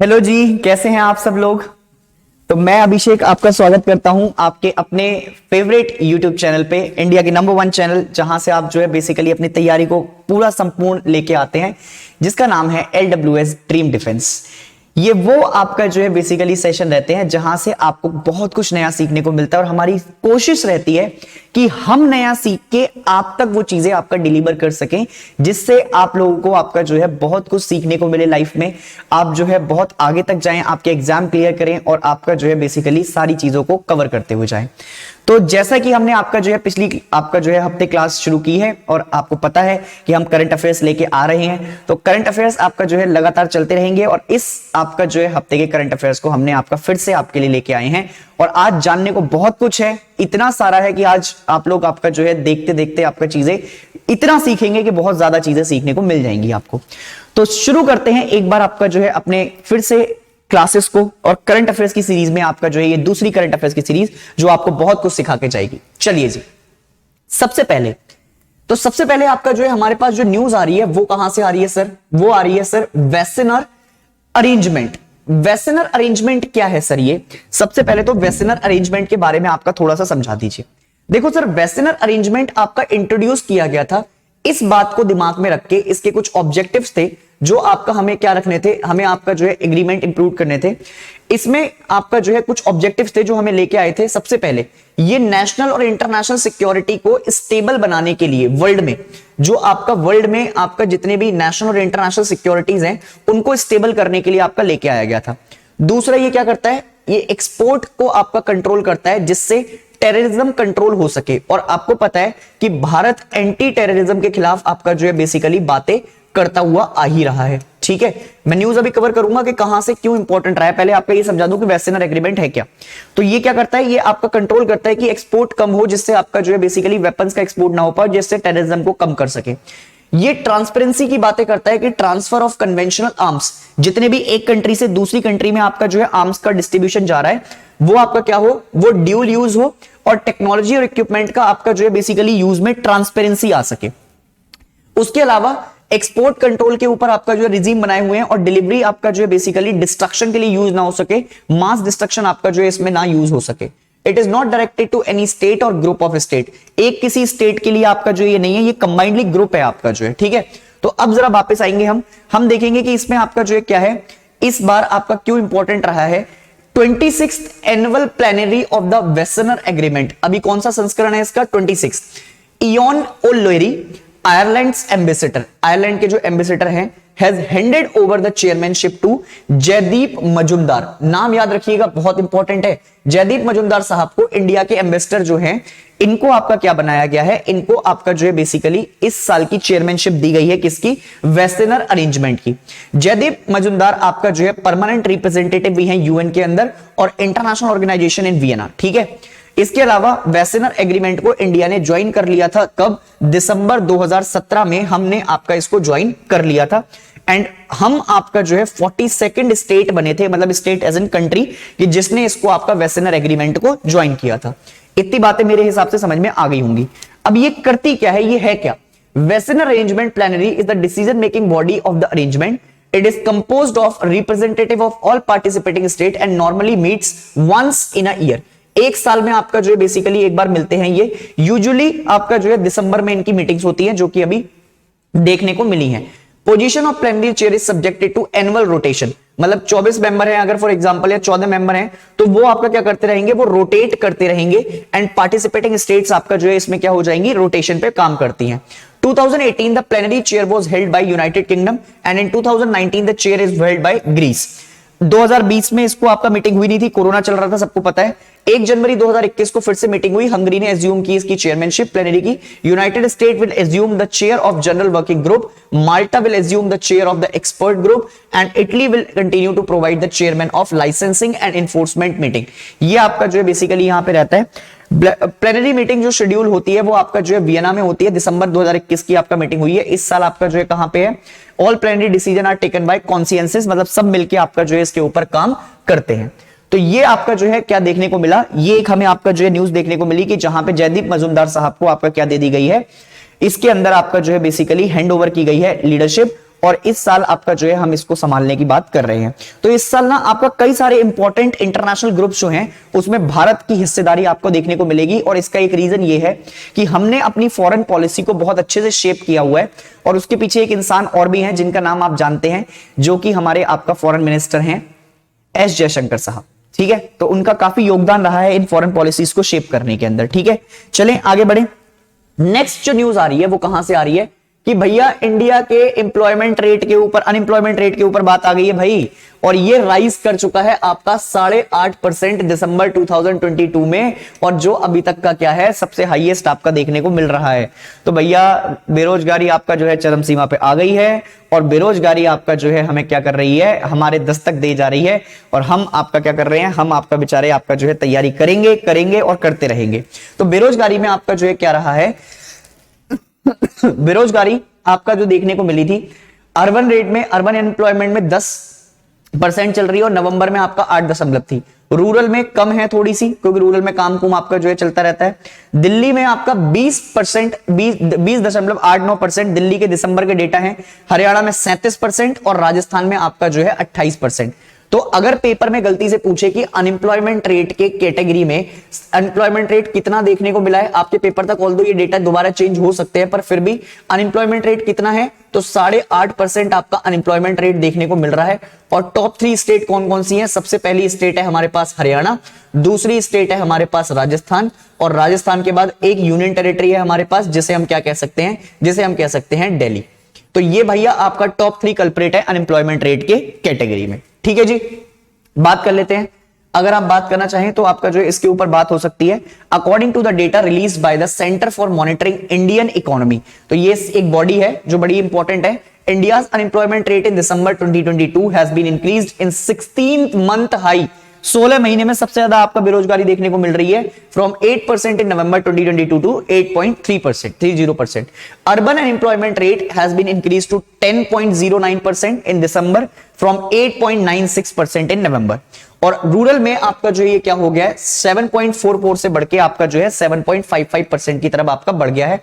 Hello जी, कैसे हैं आप सब लोग। तो मैं अभिषेक आपका स्वागत करता हूं आपके अपने फेवरेट यूट्यूब चैनल पे, इंडिया के नंबर 1 चैनल, जहां से आप जो है बेसिकली अपनी तैयारी को पूरा संपूर्ण लेके आते हैं, जिसका नाम है LWS ड्रीम डिफेंस। ये वो आपका जो है बेसिकली सेशन रहते हैं जहां से आपको बहुत कुछ नया सीखने को मिलता है, और हमारी कोशिश रहती है कि हम नया सीख के आप तक वो चीजें आपका डिलीवर कर सकें, जिससे आप लोगों को आपका जो है बहुत कुछ सीखने को मिले लाइफ में। आप जो है बहुत आगे तक जाएं, आपके एग्जाम क्लियर करें और आपका जो है बेसिकली सारी चीजों को कवर करते हुए जाएं। तो जैसा कि हमने आपका जो है पिछली आपका जो है हफ्ते क्लास शुरू की है, और आपको पता है कि हम करंट अफेयर्स लेके आ रहे हैं, तो करंट अफेयर्स आपका जो है लगातार चलते रहेंगे। और इस आपका जो है हफ्ते के करंट अफेयर्स को हमने आपका फिर से आपके लिए लेके आए हैं, और आज जानने को बहुत कुछ है, इतना सारा है कि आज आप लोग आपका जो है देखते देखते आपका चीजें इतना सीखेंगे कि बहुत ज्यादा चीजें सीखने को मिल जाएंगी आपको। तो शुरू करते हैं एक बार आपका जो है अपने फिर से क्लासेस को, और करंट अफेयर्स की सीरीज में आपका जो है ये दूसरी करंट अफेयर्स की सीरीज जो आपको बहुत कुछ सिखा के जाएगी। चलिए जी, सबसे पहले आपका जो है हमारे पास जो न्यूज आ रही है वो कहां से आ रही है सर? वो आ रही है सर वेसेनर अरेंजमेंट। वेसेनर अरेंजमेंट क्या है सर? ये सबसे पहले तो वेसेनर अरेंजमेंट के बारे में आपका थोड़ा सा समझा दीजिए। देखो सर, वेसेनर अरेंजमेंट आपका इंट्रोड्यूस किया गया था, इस बात को दिमाग में रख के इसके कुछ ऑब्जेक्टिव्स थे जो आपका हमें क्या रखने थे, हमें आपका जो है एग्रीमेंट इंप्रूव करने थे। इसमें आपका जो है कुछ ऑब्जेक्टिव्स थे जो हमें लेके आए थे। सबसे पहले ये नेशनल और इंटरनेशनल सिक्योरिटी को स्टेबल बनाने के लिए वर्ल्ड में, जो आपका वर्ल्ड में आपका जितने भी नेशनल और इंटरनेशनल सिक्योरिटीज हैं उनको स्टेबल करने के लिए आपका लेके आया गया था। दूसरा ये क्या करता है, ये एक्सपोर्ट को आपका कंट्रोल करता है जिससे टेररिज्म कंट्रोल हो सके। और आपको पता है कि भारत एंटी टेररिज्म के खिलाफ आपका जो है बेसिकली बातें करता हुआ आ ही रहा है। ठीक है, मैं न्यूज अभी कवर करूंगा कि कहां से क्यों इंपॉर्टेंट रहा है, पहले आपको ये समझा दूं कि वेसेनर एग्रीमेंट है क्या। तो ये क्या करता है, ये आपका कंट्रोल करता है कि एक्सपोर्ट कम हो, जिससे आपका जो है बेसिकली वेपन्स का एक्सपोर्ट ना हो पाए, जिससे टेररिज्म को कम कर सके। ये ट्रांसपेरेंसी की बातें करता है कि ट्रांसफर ऑफ कन्वेंशनल आर्म्स, जितने भी एक कंट्री से दूसरी कंट्री में आपका जो है आर्म्स का डिस्ट्रीब्यूशन जा रहा है, वो आपका क्या हो, वो ड्यूल यूज हो, और टेक्नोलॉजी और इक्विपमेंट का आपका जो है बेसिकली यूज में ट्रांसपेरेंसी आ सके। उसके अलावा एक्सपोर्ट कंट्रोल के ऊपर आपका जो है रिजीम बनाए हुए हैं, और डिलीवरी आपका जो है बेसिकली डिस्ट्रक्शन के लिए यूज ना हो सके, मास डिस्ट्रक्शन आपका जो है इसमें ना यूज हो सके। It is not directed to any state और ग्रुप ऑफ स्टेट, एक किसी स्टेट के लिए आपका जो ये नहीं है, ये कंबाइंडली ग्रुप है आपका जो है। ठीक है, तो अब जरा वापस आएंगे हम देखेंगे कि इसमें आपका जो है क्या है, इस बार आपका क्यों इंपॉर्टेंट रहा है। 26th annual plenary of the Wassenaar agreement, अभी कौन सा संस्करण है इसका? 26। Eoin O'Leary, Ireland's ambassador, Ireland के जो एम्बेसडर हैं, has handed over the chairmanship to Jaideep Majumdar. नाम याद रखिएगा, बहुत इंपॉर्टेंट है। जयदीप मजुमदार साहब को इंडिया के एम्बेसडर जो हैं, इनको आपका क्या बनाया गया है, इनको आपका जो है बेसिकली इस साल की चेयरमैनशिप दी गई है, किसकी? वेसेनर अरेंजमेंट की। जयदीप मजुमदार आपका जो है परमानेंट रिप्रेजेंटेटिव भी हैं यूएन के अंदर और इंटरनेशनल ऑर्गेनाइजेशन इन वियना। ठीक है, इसके अलावा वेसेनर एग्रीमेंट को इंडिया ने ज्वाइन कर लिया था कब? दिसंबर 2017 में हमने आपका इसको ज्वाइन कर लिया था। एंड हम आपका जो है 42nd स्टेट बने थे, मतलब स्टेट एज एन कंट्री, कि जिसने इसको आपका वेसेनर एग्रीमेंट को ज्वाइन किया था। इतनी बातें मेरे हिसाब से समझ में आ गई होंगी। अब ये करती क्या है, ये है क्या? Wassenaar arrangement plenary is the decision making body of the arrangement. It is composed of representative of all participating state and normally meets once in a year. एक साल में आपका जो है बेसिकली एक बार मिलते हैं ये। यूजुअली आपका जो है दिसंबर में इनकी मीटिंग्स होती हैं, जो कि अभी देखने को मिली हैं। Position of plenary chair is subjected to annual rotation, मतलब 24 मेंबर हैं अगर फॉर एग्जांपल, या 14 मेंबर हैं, तो वो आपका क्या करते रहेंगे, वो रोटेट करते रहेंगे। एंड पार्टिसिपेटिंग स्टेट्स आपका जो है इसमें क्या हो जाएंगी, रोटेशन पे काम करती हैं। 2018 the plenary chair was held by United Kingdom and in 2019 the chair is held by Greece। 2020 में इसको आपका मीटिंग हुई नहीं थी, कोरोना चल रहा था, सबको पता है। 1 जनवरी 2021 को फिर से मीटिंग हुई, हंगरी ने एज्यूम की इसकी चेयरमैनशिप प्लेनरी की। United State will assume the chair of general working group, Malta will assume the chair of the expert group, and Italy will continue to provide the chairman of licensing and enforcement meeting. ये आपका जो है basically यहां पे रहता है। Plenary meeting जो schedule होती है वो आपका जो है वियना में होती है। दिसंबर 2021 की आपका मीटिंग हुई है। इस साल आपका जो है कहां पे है? All plenary decision are taken by consensus, मतलब सब मिलके आपका जो है इसके ऊपर काम करते हैं। तो ये आपका जो है क्या देखने को मिला, ये एक हमें आपका जो है न्यूज देखने को मिली कि जहां पे जयदीप मजुमदार साहब को आपका क्या दे दी गई है, इसके अंदर आपका जो है बेसिकली हैंड ओवर की गई है लीडरशिप, और इस साल आपका जो है हम इसको संभालने की बात कर रहे हैं। तो इस साल ना आपका कई सारे इंपॉर्टेंट इंटरनेशनल ग्रुप्स जो हैं उसमें भारत की हिस्सेदारी आपको देखने को मिलेगी, और इसका एक रीजन ये है कि हमने अपनी फॉरेन पॉलिसी को बहुत अच्छे से शेप किया हुआ है, और उसके पीछे एक इंसान और भी है जिनका नाम आप जानते हैं, जो कि हमारे आपका फॉरेन मिनिस्टर हैं एस जयशंकर साहब। ठीक है, तो उनका काफी योगदान रहा है इन फॉरेन पॉलिसीज को शेप करने के अंदर। ठीक है, चलें आगे बढ़े। नेक्स्ट जो न्यूज आ रही है वो कहां से आ रही है कि भैया इंडिया के एम्प्लॉयमेंट रेट के ऊपर, अनएम्प्लॉयमेंट रेट के ऊपर बात आ गई है भाई, और ये राइज कर चुका है आपका 8.5% दिसंबर 2022 में, और जो अभी तक का क्या है सबसे हाईएस्ट आपका देखने को मिल रहा है। तो भैया बेरोजगारी आपका जो है चरम सीमा पे आ गई है, और बेरोजगारी आपका जो है हमें क्या कर रही है, हमारे दस्तक दे जा रही है, और हम आपका क्या कर रहे हैं, हम आपका बेचारे आपका जो है तैयारी करेंगे और करते रहेंगे। तो बेरोजगारी में आपका जो है क्या रहा है, बेरोजगारी आपका जो देखने को मिली थी अर्बन रेट में, अर्बन एम्प्लॉयमेंट में 10% चल रही है, और नवंबर में आपका 8 थी। रूरल में कम है थोड़ी सी, क्योंकि रूरल में काम कुम आपका जो है चलता रहता है। दिल्ली में आपका 20.89% दिल्ली के दिसंबर के डेटा है। हरियाणा में 37% और राजस्थान में आपका जो है 28%। तो अगर पेपर में गलती से पूछे कि अनएम्प्लॉयमेंट रेट के कैटेगरी में अनएम्प्लॉयमेंट रेट कितना देखने को मिला है आपके पेपर तक, ऑल्दो ये डेटा दोबारा चेंज हो सकते हैं, पर फिर भी अनएम्प्लॉयमेंट रेट कितना है, तो 8.5% आपका अनएम्प्लॉयमेंट रेट देखने को मिल रहा है। और टॉप 3 स्टेट कौन कौन सी हैं, सबसे पहली स्टेट है हमारे पास हरियाणा, दूसरी स्टेट है हमारे पास राजस्थान, और राजस्थान के बाद एक यूनियन टेरिटरी है हमारे पास जिसे हम क्या कह सकते हैं, जिसे हम कह सकते हैं दिल्ली। तो ये भैया आपका टॉप 3 कल्प्रेट है अनएम्प्लॉयमेंट रेट के कैटेगरी में। ठीक है जी, बात कर लेते हैं। अगर आप बात करना चाहें तो आपका जो इसके ऊपर बात हो सकती है। According to the data release by the Centre for Monitoring Indian Economy, तो ये एक बॉडी है जो बड़ी इंपॉर्टेंट है। India's unemployment rate in December 2022 has been increased in 16th month high, 16 महीने में सबसे ज्यादा आपका बेरोजगारी देखने को मिल रही है, from 8% in November 2022 to 8.30%। Urban unemployment rate has been increase to 10.09% in December from 8.96% in November. और रूरल में आपका जो ये क्या हो गया है, 7.44 से बढ़ के आपका जो है 7.55% की तरफ आपका बढ़ गया है।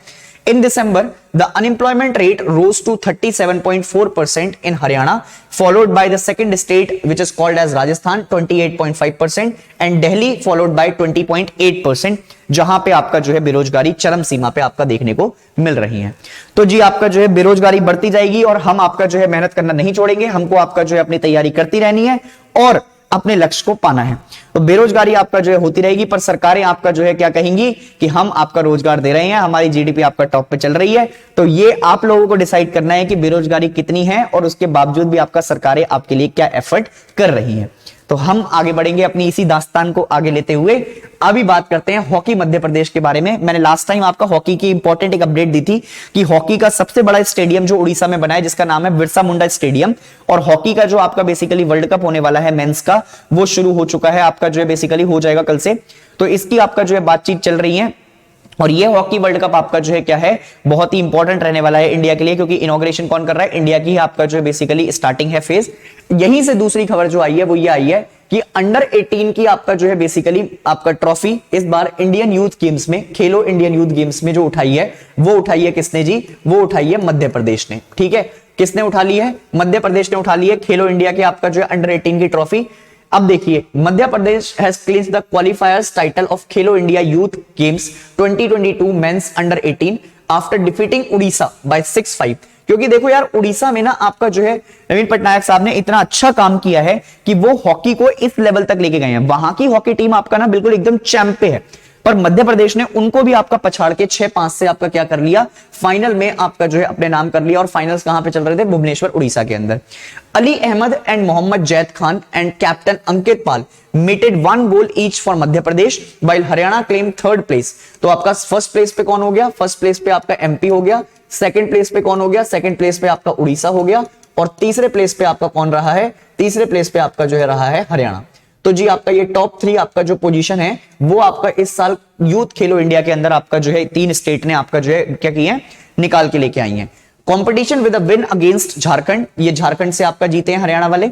In December, the unemployment rate rose to 37.4% in Haryana, followed by the second state, which is called as Rajasthan, 28.5%, and Delhi followed by 20.8%, जहां पे आपका जो है बेरोजगारी चरम सीमा पे आपका देखने को मिल रही है। तो जी आपका जो है बेरोजगारी बढ़ती जाएगी, और हम आपका जो है मेहनत करना नहीं छोड़ेंगे, हमको आपका जो है अपनी तैयारी करती रहनी है और अपने लक्ष्य को पाना है। तो बेरोजगारी आपका जो है होती रहेगी, पर सरकारें आपका जो है क्या कहेंगी कि हम आपका रोजगार दे रहे हैं, हमारी जीडीपी आपका टॉप पे चल रही है। तो ये आप लोगों को डिसाइड करना है कि बेरोजगारी कितनी है, और उसके बावजूद भी आपका सरकारें आपके लिए क्या एफर्ट कर रही हैं। तो हम आगे बढ़ेंगे अपनी इसी दास्तान को आगे लेते हुए। अभी बात करते हैं हॉकी मध्य प्रदेश के बारे में। मैंने लास्ट टाइम आपका हॉकी की इंपॉर्टेंट एक अपडेट दी थी कि हॉकी का सबसे बड़ा स्टेडियम जो उड़ीसा में बना है, जिसका नाम है बिरसा मुंडा स्टेडियम, और हॉकी का जो आपका बेसिकली वर्ल्ड कप होने वाला है मेंस का, वो शुरू हो चुका है, आपका जो है बेसिकली हो जाएगा कल से। तो इसकी आपका जो है बातचीत चल रही है, और ये हॉकी वर्ल्ड कप आपका जो है क्या है, बहुत ही इंपॉर्टेंट रहने वाला है इंडिया के लिए, क्योंकि इनॉग्रेशन कौन कर रहा है, इंडिया की आपका जो है बेसिकली स्टार्टिंग है फेज। यहीं से दूसरी खबर जो आई है वो ये आई है कि अंडर 18 की आपका जो है बेसिकली आपका ट्रॉफी इस बार इंडियन यूथ गेम्स में, खेलो इंडियन यूथ गेम्स में जो उठाई है, वो उठाई है किसने जी, वो उठाई है मध्य प्रदेश ने। ठीक है, किसने उठा ली है, मध्य प्रदेश ने उठा ली है खेलो इंडिया के आपका जो है अंडर 18 की ट्रॉफी। अब देखिए, Madhya Pradesh has clinched the qualifiers title of Khelo India youth games 2022 men's under 18 after defeating Orissa by 6-5। क्योंकि देखो यार, उड़ीसा में ना आपका जो है नवीन पटनायक साहब ने इतना अच्छा काम किया है कि वो हॉकी को इस लेवल तक लेके गए हैं। वहां की हॉकी टीम आपका ना बिल्कुल एकदम चैंप पे है, पर मध्य प्रदेश ने उनको भी आपका पछाड़ के 6-5 से आपका क्या कर लिया, फाइनल में आपका जो है अपने नाम कर लिया। और फाइनल्स कहां पे चल रहे थे, भुवनेश्वर उड़ीसा के अंदर। Ali Ahmed and Mohammad Zaid Khan and captain Ankit Pal netted 1 goal each for Madhya Pradesh, while Haryana claim 3rd place. तो आपका फर्स्ट प्लेस पे कौन हो गया, फर्स्ट प्लेस पे आपका एमपी हो गया। सेकंड प्लेस पे कौन हो गया, सेकंड प्लेस पे आपका उड़ीसा हो गया। और तीसरे प्लेस पे आपका कौन रहा है, तीसरे प्लेस पे आपका जो है रहा है हरियाणा। तो जी आपका ये टॉप 3 आपका जो पोजीशन है वो आपका इस साल यूथ खेलो इंडिया के अंदर आपका जो है 3 स्टेट ने आपका जो है क्या किया है, निकाल के लेके आई है। Competition with a win against Jharkhand, ये झारखंड से आपका जीते हैं हरियाणा वाले।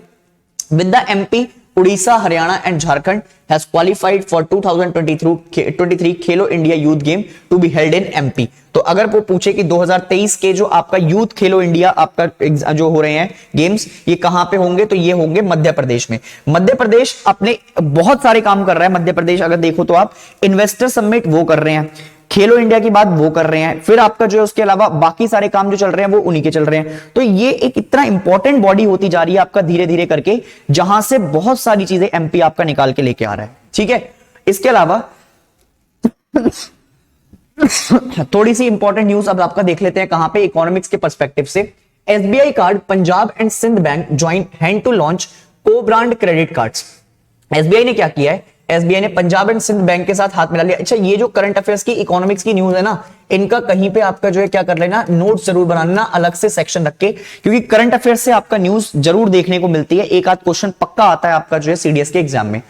With the MP Odisha, Haryana and Jharkhand has qualified for 2023 Khelo India youth game to be held in MP. तो अगर वो पूछे कि 2023 के जो आपका यूथ खेलो इंडिया आपका जो हो रहे हैं गेम्स, ये कहां पे होंगे, तो ये होंगे मध्य प्रदेश में। मध्य प्रदेश अपने बहुत सारे काम कर रहा है। मध्य प्रदेश अगर देखो तो आप इन्वेस्टर समिट वो कर रहे हैं, खेलो इंडिया की बात वो कर रहे हैं, फिर आपका जो है उसके अलावा बाकी सारे काम जो चल रहे हैं वो उन्हीं के चल रहे हैं। तो ये एक इतना इंपॉर्टेंट बॉडी होती जा रही है आपका धीरे धीरे करके, जहां से बहुत सारी चीजें एमपी आपका निकाल के लेके आ रहा है। ठीक है, इसके अलावा थोड़ी सी इंपॉर्टेंट न्यूज अब आपका देख लेते हैं कहां पे, इकोनॉमिक्स के पर्सपेक्टिव से। SBI card, Punjab and Sind bank join hand to launch co brand credit cards. SBI ने क्या किया है, एसबीआई ने पंजाब एंड सिंध बैंक के साथ हाथ मिला लिया। अच्छा, ये जो करंट अफेयर्स की इकोनॉमिक्स की न्यूज है ना, इनका कहीं पे आपका जो है क्या कर लेना, नोट जरूर बना लेना अलग से सेक्शन रख के, क्योंकि करंट अफेयर्स से आपका न्यूज जरूर देखने को मिलती है। एक आध क्वेश्चन पक्का आता है आपका जो है सीडीएस के एग्जाम में,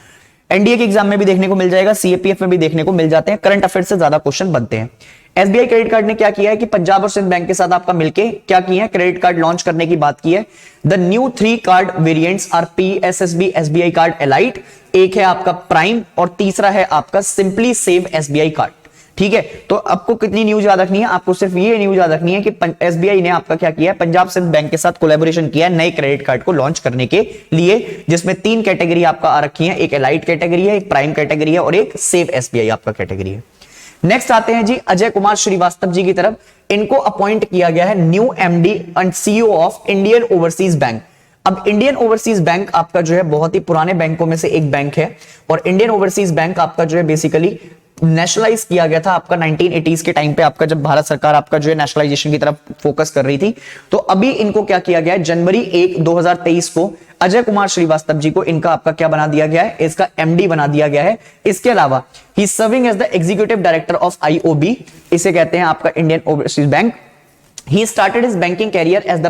एनडीए के एग्जाम में भी देखने को मिल जाएगा, सीएपीएफ में भी देखने को मिल जाते हैं। करंट अफेयर्स से ज्यादा क्वेश्चन बनते हैं। एसबीआई क्रेडिट कार्ड ने क्या किया है कि पंजाब और सिंध बैंक के साथ आपका मिलके क्या किया है, क्रेडिट कार्ड लॉन्च करने की बात की है। The new 3 card variants are PSSB SBI card elite, एक है आपका प्राइम और तीसरा है आपका सिंपली सेव एसबीआई कार्ड। ठीक है, तो आपको कितनी न्यूज याद रखनी है, आपको सिर्फ ये न्यूज याद रखनी है कि एसबीआई ने आपका क्या किया है, पंजाब सिंध बैंक के साथ कोलैबोरेशन किया है नए क्रेडिट कार्ड को लॉन्च करने के लिए, जिसमें 3 कैटेगरी आपका आ रखी है, एक एलाइट कैटेगरी है, एक प्राइम कैटेगरी है और एक सेव एसबीआई आपका कैटेगरी है। नेक्स्ट आते हैं जी अजय कुमार श्रीवास्तव जी की तरफ। इनको अपॉइंट किया गया है new MD and CEO of Indian overseas bank. अब इंडियन ओवरसीज बैंक आपका जो है बहुत ही पुराने बैंकों में से एक बैंक है, और इंडियन ओवरसीज बैंक आपका जो है बेसिकली नेशनलाइज किया गया था आपका 1980s के टाइम पे, आपका जब भारत सरकार आपका जो है नेशनलाइजेशन की तरफ फोकस कर रही थी। तो अभी इनको क्या किया गया है, जनवरी 1, 2023 को अजय कुमार श्रीवास्तव जी को इनका आपका क्या बना दिया गया है, इसका एमडी बना दिया गया है। इसके अलावा he serving as the executive director of IOB, इसे कहते हैं आपका Indian overseas bank. He started his banking career as the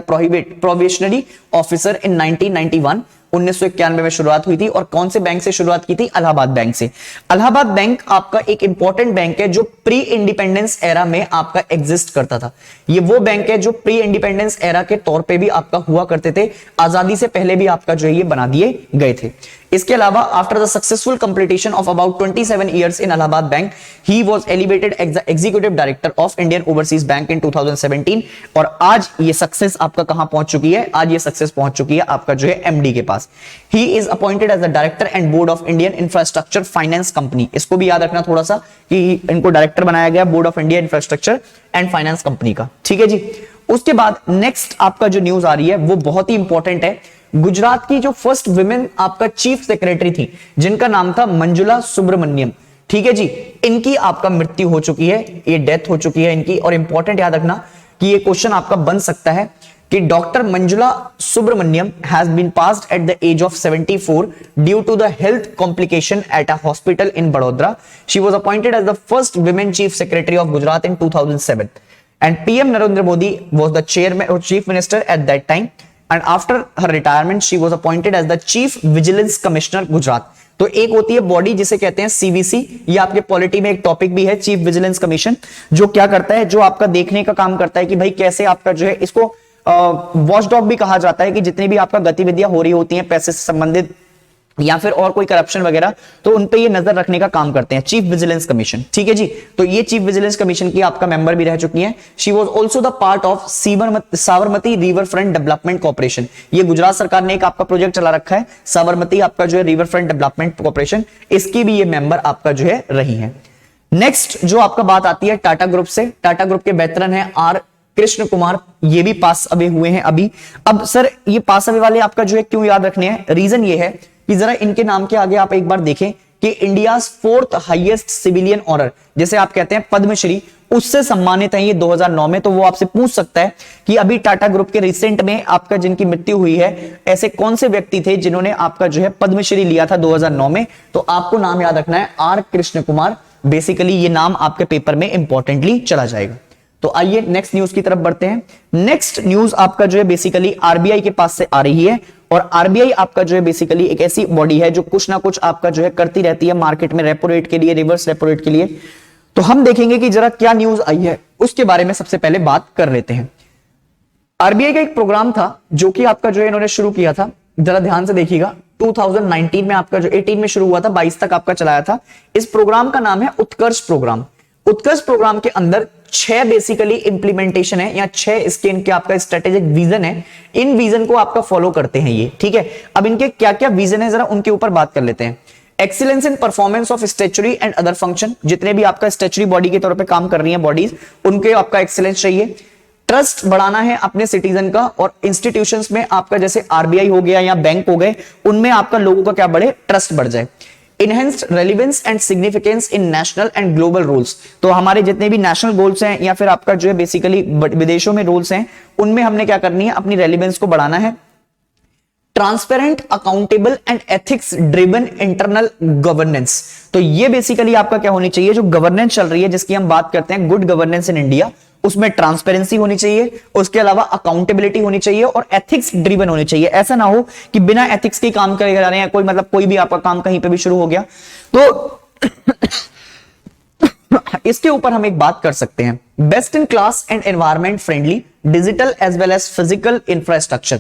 probationary officer in 1991. 1991 में शुरुआत हुई थी, और कौन से बैंक से शुरुआत की थी, इलाहाबाद बैंक से। इलाहाबाद बैंक आपका एक इंपॉर्टेंट बैंक है जो प्री इंडिपेंडेंस एरा में आपका एग्जिस्ट करता था। ये वो बैंक है जो प्री इंडिपेंडेंस एरा के तौर पे भी आपका हुआ करते थे, आजादी से पहले भी आपका जो है ये बना दिए गए थे। इसके अलावा after the successful completion of about 27 years in Allahabad bank, he was elevated as the executive director of Indian overseas bank in 2017। और आज ये सक्सेस आपका कहां पहुंच चुकी है, आज ये सक्सेस पहुंच चुकी है आपका जो है एमडी के पास। He is appointed as the director and board of Indian infrastructure finance company. इसको भी याद रखना थोड़ा सा कि इनको डायरेक्टर बनाया गया board of India infrastructure and finance company का। ठीक है जी, उसके बाद नेक्स्ट आपका जो न्यूज आ रही है वो बहुत ही इंपॉर्टेंट है। गुजरात की जो फर्स्ट विमेन आपका चीफ सेक्रेटरी थी, जिनका नाम था मंजुला सुब्रमण्यम। ठीक है जी, इनकी आपका मृत्यु हो चुकी है, ये डेथ हो चुकी है इनकी। और इंपॉर्टेंट याद रखना कि ये क्वेश्चन आपका बन सकता है कि doctor Manjula Subrahmanyam has been passed at the age of 74 due to the health complication at a hospital in Vadodara. She was appointed as the first women chief secretary of Gujarat in 2007 and PM Narendra Modi was the chairman or chief minister at that time, and after her retirement she was appointed as the chief vigilance commissioner Gujarat। तो एक होती है body जिसे कहते हैं CVC, ये आपके polity में एक टॉपिक भी है, चीफ विजिलेंस कमीशन, जो क्या करता है, जो आपका देखने का काम करता है कि भाई कैसे आपका जो है, इसको वॉचडॉग भी कहा जाता है, कि जितनी भी आपका गतिविधियां हो रही होती हैं पैसे से संबंधित या फिर और कोई करप्शन वगैरह, तो उन पे ये नजर रखने का काम करते हैं, चीफ विजिलेंस कमीशन। ठीक है जी, तो ये चीफ विजिलेंस कमीशन की आपका मेंबर भी रह चुकी हैं। She was also the part of Sabarmati river front development corporation. ये गुजरात सरकार ने एक आपका प्रोजेक्ट चला रखा है, साबरमती आपका जो है रिवर फ्रंट डेवलपमेंट कॉर्पोरेशन, इसकी भी ये मेंबर आपका जो है रही है। नेक्स्ट जो आपका बात आती है टाटा ग्रुप से। टाटा ग्रुप के वेतरन है आर कृष्ण कुमार, ये भी पास अवे हुए हैं अभी। अब सर ये पास अवे वाले आपका जो है क्यों याद रखने हैं, रीजन ये है कि जरा इनके नाम के आगे आप एक बार देखें कि India 4th highest civilian honour, जैसे आप कहते हैं पद्मश्री, उससे सम्मानित है ये 2009 में। तो वो आपसे पूछ सकता है कि अभी टाटा ग्रुप के रिसेंट में आपका जिनकी मृत्यु हुई है, ऐसे कौन से व्यक्ति थे जिन्होंने आपका जो है पद्मश्री लिया था 2009 में। तो आपको नाम याद रखना है आर कृष्ण कुमार। बेसिकली ये नाम आपके पेपर में इंपॉर्टेंटली चला जाएगा। तो आइए नेक्स्ट न्यूज की तरफ बढ़ते हैं। नेक्स्ट न्यूज आपका जो है बेसिकली आरबीआई के पास से आ रही है, और आरबीआई आपका जो है बेसिकली एक ऐसी बॉडी है जो कुछ ना कुछ आपका जो है करती रहती है मार्केट में, रेपो रेट के लिए, रिवर्स रेपो रेट के लिए। तो हम देखेंगे कि जरा क्या न्यूज आई है, उसके बारे में सबसे पहले बात कर लेते हैं। आरबीआई का एक प्रोग्राम था जो कि आपका जो है इन्होंने शुरू किया था, जरा ध्यान से देखिएगा। 2019 में आपका जो 18 में शुरू हुआ था, 22 तक आपका चलाया था। इस प्रोग्राम का नाम है उत्कर्ष प्रोग्राम। उत्कर्ष प्रोग्राम के अंदर 6 बेसिकली इंप्लीमेंटेशन है या 6 इसके इनके आपका स्ट्रेटेजिक विजन है। इन विजन को आपका फॉलो करते हैं ये, ठीक है। अब इनके क्या क्या विजन है जरा उनके ऊपर बात कर लेते हैं। Excellence in performance of statutory and other function, जितने भी आपका स्टैच्यूरी बॉडी के तौर पे काम कर रही है बॉडीज, उनके आपका एक्सीलेंस चाहिए। ट्रस्ट बढ़ाना है अपने सिटीजन का, और इंस्टीट्यूशंस में आपका जैसे आरबीआई हो गया या बैंक हो गए, उनमें आपका लोगों का क्या बढ़े, ट्रस्ट बढ़ जाए। Enhanced relevance and significance in national and global rules, तो हमारे जितने भी नेशनल गोल्स हैं या फिर आपका जो है बेसिकली विदेशों में रूल्स हैं, उनमें हमने क्या करनी है, अपनी रेलिवेंस को बढ़ाना है। Transparent, accountable and ethics driven internal governance, तो ये बेसिकली आपका क्या होनी चाहिए, जो गवर्नेंस चल रही है जिसकी हम बात करते हैं गुड गवर्नेंस इन इंडिया, उसमें ट्रांसपेरेंसी होनी चाहिए, उसके अलावा अकाउंटेबिलिटी होनी चाहिए और एथिक्स ड्रिवन होनी चाहिए। ऐसा ना हो कि बिना एथिक्स के काम करे जा रहे हैं, कोई मतलब कोई भी आपका काम कहीं पे भी शुरू हो गया तो इसके ऊपर हम एक बात कर सकते हैं, best in class and environment friendly digital as well as physical infrastructure.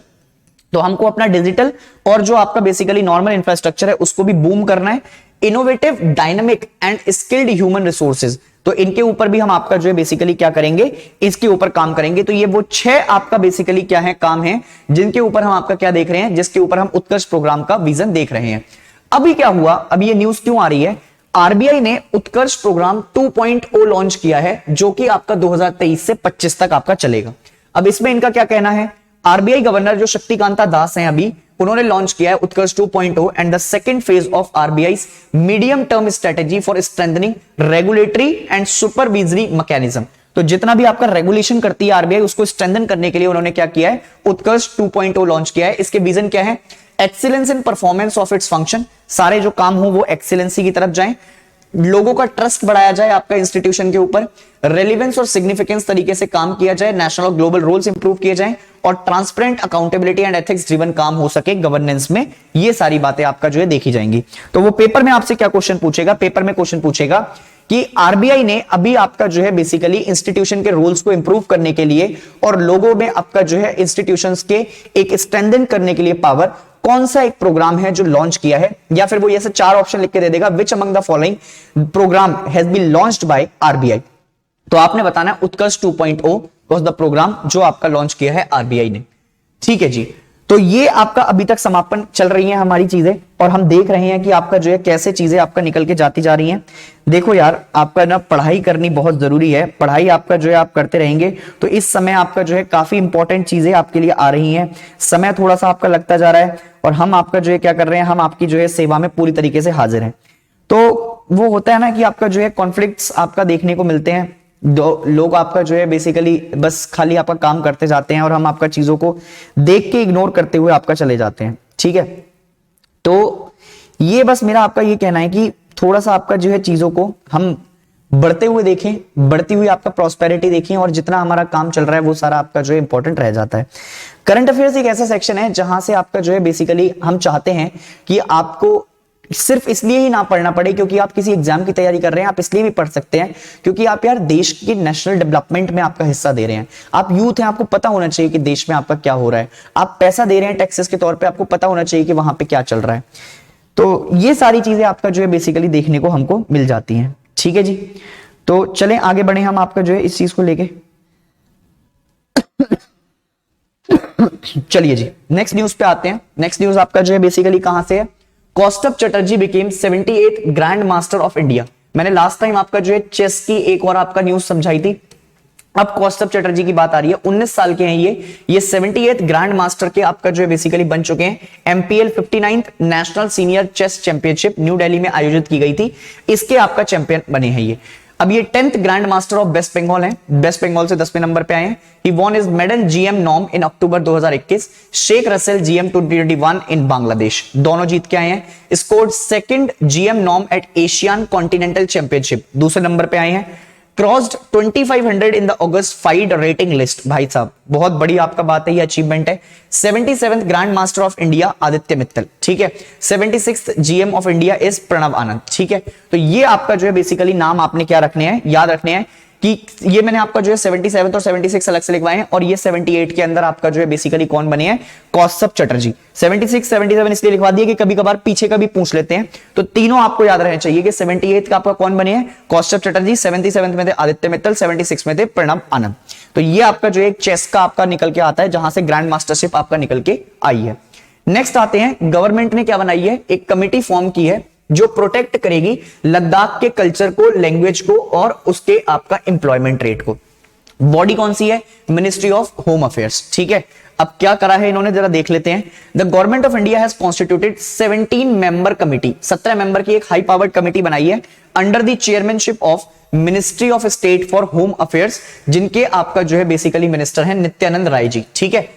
तो हमको अपना डिजिटल और जो आपका बेसिकली नॉर्मल इंफ्रास्ट्रक्चर है उसको भी बूम करना है। Innovative, dynamic and skilled human resources, तो इनके ऊपर भी हम आपका जो है बेसिकली क्या करेंगे, इसके ऊपर काम करेंगे। तो ये वो 6 आपका बेसिकली क्या है, काम है जिनके ऊपर हम आपका क्या देख रहे हैं, जिसके ऊपर हम उत्कर्ष प्रोग्राम का विजन देख रहे हैं। अभी क्या हुआ, अभी ये न्यूज क्यों आ रही है, आरबीआई ने उत्कर्ष प्रोग्राम 2.0 लॉन्च किया है, जो कि आपका 2023 से 25 तक आपका चलेगा। अब इसमें इनका क्या कहना है, आरबीआई गवर्नर जो शक्तिकांता दास हैं अभी, उन्होंने लॉन्च किया है उत्कर्ष 2.0 and the second phase of RBI medium term strategy for strengthening regulatory and supervisory mechanism. तो जितना भी आपका रेगुलेशन करती है आरबीआई, उसको स्ट्रेंथन करने के लिए उन्होंने क्या किया है, उत्कर्ष 2.0 लॉन्च किया है। इसके विजन क्या है, excellence in performance of its function, सारे जो काम हो वो एक्सीलेंसी की तरफ जाएं, लोगों का ट्रस्ट बढ़ाया जाए आपका इंस्टीट्यूशन के ऊपर, रेलिवेंस और सिग्निफिकेंस तरीके से काम किया जाए, नेशनल और ग्लोबल रूल्स इंप्रूव किए जाएं, और transparent, accountability and ethics driven काम हो सके गवर्नेंस में। ये सारी बातें आपका जो है देखी जाएंगी। तो वो पेपर में आपसे क्या क्वेश्चन पूछेगा, पेपर में क्वेश्चन पूछेगा कि आरबीआई ने अभी आपका जो है बेसिकली इंस्टीट्यूशन के रूल्स को इंप्रूव करने के लिए और लोगों में आपका जो है इंस्टीट्यूशंस के एक स्ट्रेंथन करने के लिए पावर, कौन सा एक प्रोग्राम है जो लॉन्च किया है, या फिर वो ऐसे 4 ऑप्शन लिख के दे देगा, which among the following programme has been launched by RBI. तो आपने बताना है उत्कर्ष 2.0 वाज द प्रोग्राम जो आपका लॉन्च किया है आरबीआई ने। ठीक है जी, तो ये आपका अभी तक समापन चल रही है हमारी चीजें, और हम देख रहे हैं कि आपका जो है कैसे चीजें आपका निकल के जाती जा रही हैं। देखो यार, आपका ना पढ़ाई करनी बहुत जरूरी है, पढ़ाई आपका जो है आप करते रहेंगे तो इस समय आपका जो है काफी इंपॉर्टेंट चीजें आपके लिए आ रही हैं। समय थोड़ा सा आपका लगता जा रहा है और हम आपका जो है क्या कर रहे हैं, हम आपकी जो है सेवा में पूरी तरीके से हाजिर हैं। तो वो होता है ना कि आपका जो है कॉन्फ्लिक्ट्स आपका देखने को मिलते हैं, लोग आपका जो है बेसिकली बस खाली आपका काम करते जाते हैं और हम आपका चीजों को देख के इग्नोर करते हुए आपका चले जाते हैं। ठीक है, तो ये बस मेरा आपका ये कहना है कि थोड़ा सा आपका जो है चीजों को हम बढ़ते हुए देखें, बढ़ती हुई आपका प्रॉस्पेरिटी देखें, और जितना हमारा काम चल रहा है वो सारा आपका जो है इंपॉर्टेंट रह जाता है। करंट अफेयर्स एक ऐसा सेक्शन है जहां से आपका जो है बेसिकली हम चाहते हैं कि आपको सिर्फ इसलिए ही ना पढ़ना पड़े क्योंकि आप किसी एग्जाम की तैयारी कर रहे हैं, आप इसलिए भी पढ़ सकते हैं क्योंकि आप यार देश की नेशनल डेवलपमेंट में आपका हिस्सा दे रहे हैं। आप यूथ हैं, आपको पता होना चाहिए कि देश में आपका क्या हो रहा है। आप पैसा दे रहे हैं टैक्सेस के तौर पे, आपको पता होना चाहिए कि वहां पे क्या चल रहा है। तो ये सारी चीजें आपका जो है बेसिकली देखने को हमको मिल जाती हैं। ठीक है जी, तो चलें आगे बढ़े हम आपका जो है इस चीज को लेके। चलिए जी, नेक्स्ट न्यूज पे आते हैं। नेक्स्ट न्यूज आपका जो है बेसिकली कहां से है, Kaustubh Chatterjee became 78th grand master of India. मैंने लास्ट टाइम आपका जो है चेस की एक और आपका न्यूज समझाई थी, अब कौस्तुभ चटर्जी की बात आ रही है। 19 साल के हैं ये 78th ग्रैंड मास्टर के आपका जो है बेसिकली बन चुके हैं। MPL 59th national senior chess championship New Delhi में आयोजित की गई थी, इसके आपका चैंपियन बने हैं ये। अब ये 10th grand master of West Bengal हैं, वेस्ट बंगाल से 10वें नंबर पे आए हैं। He won his maiden GM नॉम in October 2021, Sheikh Russel GM 2021 in Bangladesh, दोनों जीत के आए हैं। स्कोर्ड सेकंड जीएम नॉम एट एशियन कॉन्टिनेंटल चैंपियनशिप, दूसरे नंबर पे आए हैं। Crossed 2500 in the August FIDE rating list, भाई साहब बहुत बड़ी आपका बात है, ये अचीवमेंट है। 77th grand master of India Aditya Mittal, ठीक है। 76th GM of India is Pranav Anand, ठीक है। तो ये आपका जो है बेसिकली नाम आपने क्या रखने हैं, याद रखने हैं। कि ये मैंने आपका जो है 77 और 76 अलग से लिखवाए हैं, और ये 78 के अंदर आपका जो है बेसिकली कौन बने हैं, कौस्तुभ चटर्जी। 76 77 इसलिए लिखवा दिए कि कभी कभार पीछे का भी पूछ लेते हैं, तो तीनों आपको याद रहना चाहिए कि 78 का आपका कौन बने हैं, कौस्तुभ चटर्जी, 77 में थे आदित्य मित्तल, 76 में थे प्रणब आनंद। तो ये आपका जो एक चेस का आपका निकल के आता है, जहां से ग्रैंड मास्टरशिप आपका निकल के आई है। नेक्स्ट आते हैं, गवर्नमेंट ने क्या बनाई है, एक कमिटी फॉर्म की है जो प्रोटेक्ट करेगी लद्दाख के कल्चर को, लैंग्वेज को और उसके आपका एम्प्लॉयमेंट रेट को। बॉडी कौन सी है, मिनिस्ट्री ऑफ होम अफेयर्स। ठीक है, अब क्या करा है इन्होंने, जरा देख लेते हैं। The government of India has constituted 17 member committee, 17 member की एक हाई पावर्ड कमिटी बनाई है under the chairmanship of ministry of state for home affairs, जिनके आपका जो है बेसिकली मिनिस्टर है नित्यानंद राय जी। ठीक है,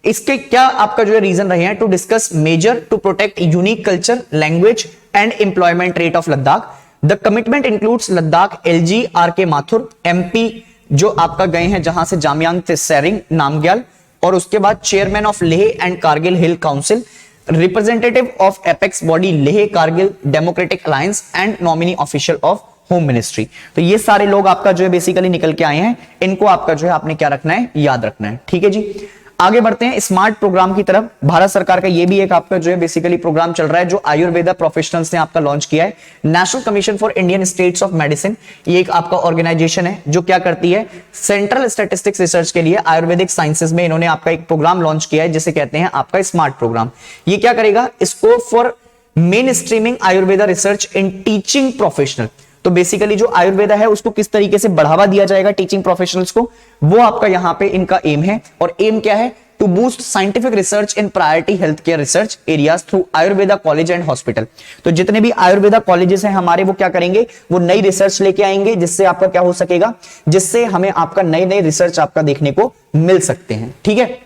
इसके क्या आपका जो है रीजन रहे हैं, to discuss measure to protect unique culture, language and employment rate of Ladakh. The commitment includes Ladakh LG R K Mathur MP, जो आपका गए हैं जहां से जामयांग त्सेरिंग नामग्याल, और उसके बाद chairman of Leh and Kargil hill council, representative of apex body Leh Kargil democratic alliance and nominee official of home ministry. तो ये सारे लोग आपका जो है बेसिकली निकल के आए हैं, इनको आपका जो है आपने क्या रखना है, याद रखना है। ठीक है जी, आगे बढ़ते हैं स्मार्ट प्रोग्राम की तरफ। भारत सरकार का ये भी एक आपका जो है बेसिकली प्रोग्राम चल रहा है, जो आयुर्वेदा प्रोफेशनल्स ने आपका लॉन्च किया है। National commission for Indian states of medicine, ये एक आपका ऑर्गेनाइजेशन है जो क्या करती है, सेंट्रल स्टैटिस्टिक्स रिसर्च के लिए आयुर्वेदिक साइंसेज में इन्होंने आपका एक प्रोग्राम लॉन्च किया है, जिसे कहते हैं आपका स्मार्ट प्रोग्राम। ये क्या करेगा, scope for main streaming Ayurveda research in teaching professional. तो बेसिकली जो आयुर्वेदा है उसको किस तरीके से बढ़ावा दिया जाएगा टीचिंग प्रोफेशनल्स को, वो आपका यहां पे इनका एम है। और एम क्या है, to boost scientific research in priority health care research areas through Ayurveda college and hospital. तो जितने भी आयुर्वेदा कॉलेजेस हैं हमारे, वो क्या करेंगे, वो नई रिसर्च लेके आएंगे, जिससे आपका क्या हो सकेगा, जिससे हमें आपका नए नए रिसर्च आपका देखने को मिल सकते हैं। ठीक है,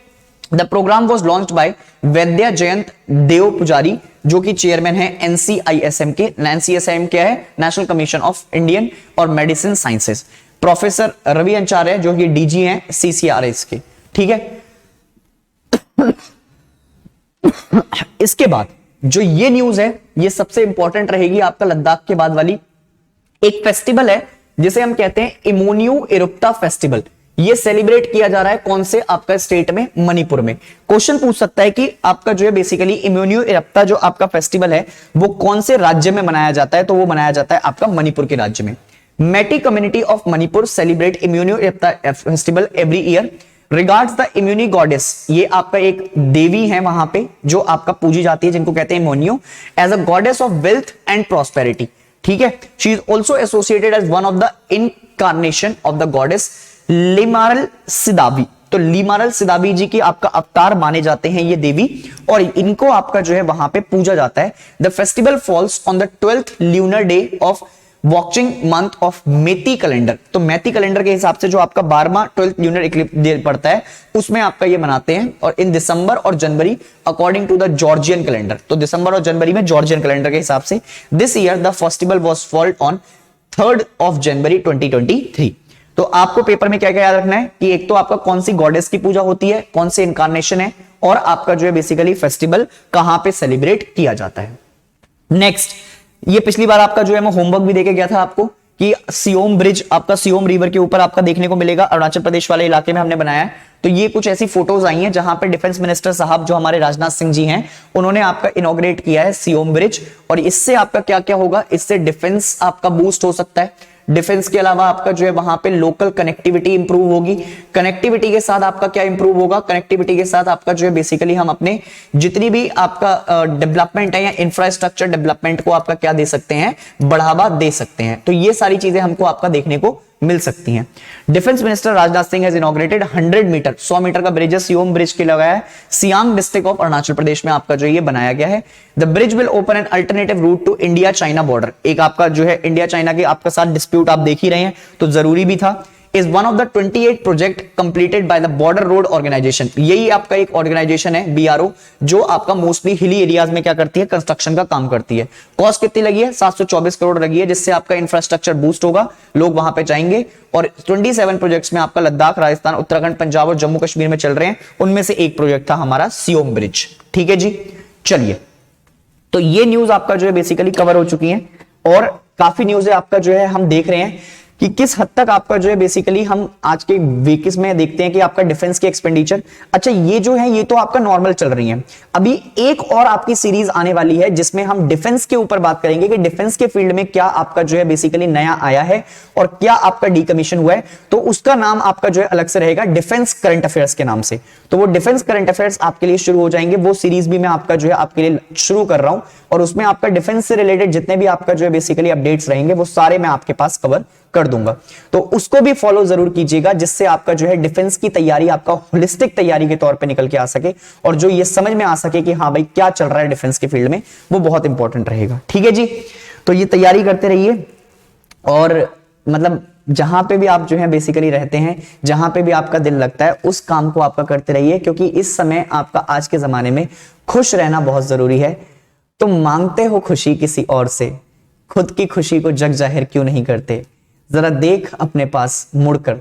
the programme was launch by Vaidya Jayant देव पुजारी, जो कि चेयरमैन है एनसीआईएसएम के। एनसीआईएसएम क्या है, नेशनल कमीशन ऑफ इंडियन और मेडिसिन साइंसेस। प्रोफेसर रवि आचार्य जो कि डीजी हैं सीसीआरएस के। ठीक है, इसके बाद जो ये न्यूज है, ये सबसे इंपॉर्टेंट रहेगी आपका लद्दाख के बाद वाली। एक फेस्टिवल है जिसे हम कहते हैं इमोनियो इरुप्टा फेस्टिवल। ये सेलिब्रेट किया जा रहा है कौन से आपका स्टेट में, मणिपुर में। क्वेश्चन पूछ सकता है कि आपका जो है बेसिकली इम्यूनियो इरुप्टा जो आपका फेस्टिवल है वो कौन से राज्य में मनाया जाता है, तो वो मनाया जाता है आपका मणिपुर के राज्य में। Meitei community of Manipur celebrate Imoinu इरुप्टा festival every year regards the Imoinu goddess. ये आपका एक देवी है वहां पे जो आपका पूजी जाती है, जिनको कहते हैं Imoinu, as a goddess of wealth and prosperity. ठीक है, she is also associated as one of the incarnation of the goddess Leimarel Sidabi. तो लिमारल सिदाबी जी की आपका अवतार माने जाते हैं ये देवी, और इनको आपका जो है वहां पे पूजा जाता है। The festival falls on the 12th lunar day of watching month of Meitei calendar. तो मेती कैलेंडर के हिसाब से जो आपका 12वां 12th ल्यूनर इक्लिप्स डे पड़ता है, उसमें आपका ये मनाते हैं। और इन दिसंबर और January according to the Georgian calendar. तो दिसंबर और जनवरी में जॉर्जियन कैलेंडर के हिसाब से। This year the festival was fold on 3rd of January 2023। तो आपको पेपर में क्या क्या याद रखना है कि एक तो आपका कौन सी गॉडेस की पूजा होती है, कौन से इनकारनेशन है, और आपका जो है बेसिकली फेस्टिवल कहां पे सेलिब्रेट किया जाता है। नेक्स्ट, ये पिछली बार आपका जो है मैं होमवर्क भी देके गया था आपको कि सियोम ब्रिज आपका सियोम रिवर के ऊपर आपका देखने को मिलेगा, अरुणाचल प्रदेश वाले इलाके में हमने बनाया है। तो ये कुछ ऐसी फोटोज आई हैं जहां पे डिफेंस मिनिस्टर साहब जो हमारे राजनाथ सिंह जी हैं, उन्होंने आपका इनॉग्रेट किया है सियोम ब्रिज। और इससे आपका क्या क्या होगा, इससे डिफेंस आपका बूस्ट हो सकता है। डिफेंस के अलावा आपका जो है वहां पे लोकल कनेक्टिविटी इंप्रूव होगी। कनेक्टिविटी के साथ आपका क्या इंप्रूव होगा, कनेक्टिविटी के साथ आपका जो है बेसिकली हम अपने जितनी भी आपका डेवलपमेंट है या इंफ्रास्ट्रक्चर डेवलपमेंट को आपका क्या दे सकते हैं, बढ़ावा दे सकते हैं। तो ये सारी चीजें हमको आपका देखने को मिल सकती हैं। Defence minister Rajnath Singh has inaugurated 100 metre का ब्रिज सियोम ब्रिज के लगाया है सियांग डिस्ट्रिक्ट ऑफ अरुणाचल प्रदेश में आपका जो ये बनाया गया है। The bridge will open an alternative route to India China border. एक आपका जो है इंडिया चाइना के आपका साथ डिस्प्यूट आप देख ही रहे हैं, तो जरूरी भी था। Is one of the 28 project completed by the border road organisation. यही आपका एक ऑर्गेनाइजेशन है बीआरओ, जो आपका मोस्टली हिली एरियाज में क्या करती है, कंस्ट्रक्शन का काम करती है। कॉस्ट कितनी लगी है, 724 करोड़ लगी है, जिससे आपका इंफ्रास्ट्रक्चर बूस्ट होगा, लोग वहां पे जाएंगे। और 27 प्रोजेक्ट्स में आपका लद्दाख, राजस्थान, उत्तराखंड, पंजाब और जम्मू कश्मीर में चल रहे हैं। उनमें से एक प्रोजेक्ट था हमारा सियोम ब्रिज। ठीक है जी, चलिए, तो ये न्यूज आपका जो है बेसिकली कवर हो चुकी है। और काफी न्यूज है आपका जो है हम देख रहे हैं कि किस हद तक आपका जो है बेसिकली हम आज के वीक्स में देखते हैं कि आपका डिफेंस के एक्सपेंडिचर, अच्छा ये जो है ये तो आपका नॉर्मल चल रही है। अभी एक और आपकी सीरीज आने वाली है जिसमें हम डिफेंस के ऊपर बात करेंगे कि डिफेंस के फील्ड में क्या आपका जो है बेसिकली नया आया है और क्या आपका डीकमीशन हुआ है। तो उसका नाम आपका जो है अलग से रहेगा, डिफेंस करंट अफेयर्स के नाम से। तो वो डिफेंस करंट अफेयर्स आपके लिए शुरू हो जाएंगे, वो सीरीज भी मैं आपका जो है आपके लिए शुरू कर रहा हूं और उसमें आपका डिफेंस से रिलेटेड जितने भी आपका जो है बेसिकली अपडेट्स रहेंगे वो सारे मैं आपके पास कवर कर दूंगा। तो उसको भी फॉलो जरूर कीजिएगा जिससे आपका जो है डिफेंस की तैयारी आपका होलिस्टिक तैयारी के तौर पे निकल के आ सके और जो ये समझ में आ सके कि हाँ भाई क्या चल रहा है डिफेंस के फील्ड में, वो बहुत इंपॉर्टेंट रहेगा। ठीक है जी, तो ये तैयारी करते रहिए और मतलब जहां पे भी आप जो है बेसिकली रहते हैं, जहां पे भी आपका दिल लगता है उस काम को आपका करते रहिए, क्योंकि इस समय आपका आज के जमाने में खुश रहना बहुत जरूरी है। तुम मांगते हो खुशी किसी और से, खुद की खुशी को जग जाहिर क्यों नहीं करते, जरा देख अपने पास मुड़कर,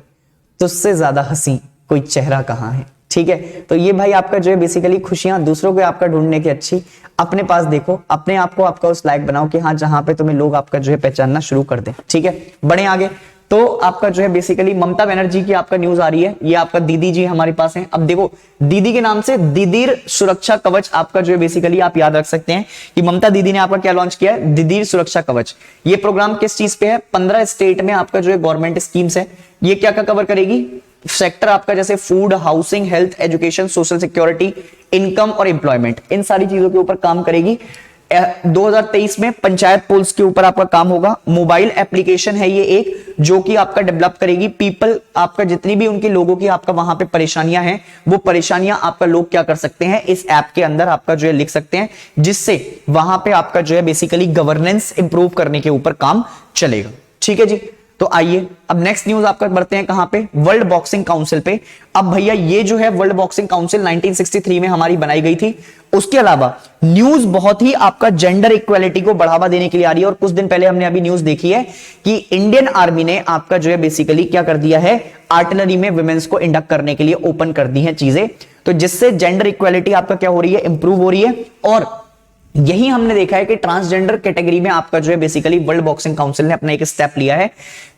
तुझसे ज्यादा हंसी कोई चेहरा कहां है। ठीक है, तो ये भाई आपका जो है बेसिकली खुशियां दूसरों को आपका ढूंढने की अच्छी, अपने पास देखो, अपने आप को आपका उस लायक बनाओ कि हाँ जहां पे तुम्हें लोग आपका जो है पहचानना शुरू कर दें। ठीक है, बढ़े आगे। तो आपका जो है बेसिकली ममता बनर्जी की आपका न्यूज आ रही है, ये आपका दीदी जी हमारे पास हैं। अब देखो दीदी के नाम से दीदीर सुरक्षा कवच आपका जो है बेसिकली आप याद रख सकते हैं कि ममता दीदी ने आपका क्या लॉन्च किया है, दीदीर सुरक्षा कवच। ये प्रोग्राम किस चीज पे है, 15 स्टेट में आपका जो है गवर्नमेंट स्कीम्स है। ये क्या क्या कवर करेगी, सेक्टर आपका जैसे food, housing, health, education, social security, income और एम्प्लॉयमेंट, इन सारी चीजों के ऊपर काम करेगी। 2023 में पंचायत पोल्स के ऊपर आपका काम होगा। मोबाइल एप्लीकेशन है ये एक जो कि आपका डेवलप करेगी पीपल, आपका जितनी भी उनके लोगों की आपका वहां पे परेशानियां हैं, वो परेशानियां आपका लोग क्या कर सकते हैं इस ऐप के अंदर आपका जो है लिख सकते हैं, जिससे वहां पे आपका जो है बेसिकली गवर्नेंस इंप्रूव करने के ऊपर काम चलेगा। ठीक है जी, तो आइए अब नेक्स्ट न्यूज आपका बढ़ते हैं कहां पे, वर्ल्ड बॉक्सिंग काउंसिल पे। अब भैया ये जो है वर्ल्ड बॉक्सिंग काउंसिल 1963 में हमारी बनाई गई थी। उसके अलावा न्यूज बहुत ही आपका जेंडर इक्वालिटी को बढ़ावा देने के लिए आ रही है और कुछ दिन पहले हमने अभी न्यूज देखी है कि इंडियन आर्मी ने आपका जो है बेसिकली क्या कर दिया है, आर्टिलरी में वुमेन्स को इंडक्ट करने के लिए ओपन कर दी है चीजें, तो जिससे जेंडर इक्वालिटी आपका क्या हो रही है, इंप्रूव हो रही है। और यही हमने देखा है कि ट्रांसजेंडर कैटेगरी में आपका जो है बेसिकली वर्ल्ड बॉक्सिंग काउंसिल ने अपना एक स्टेप लिया है।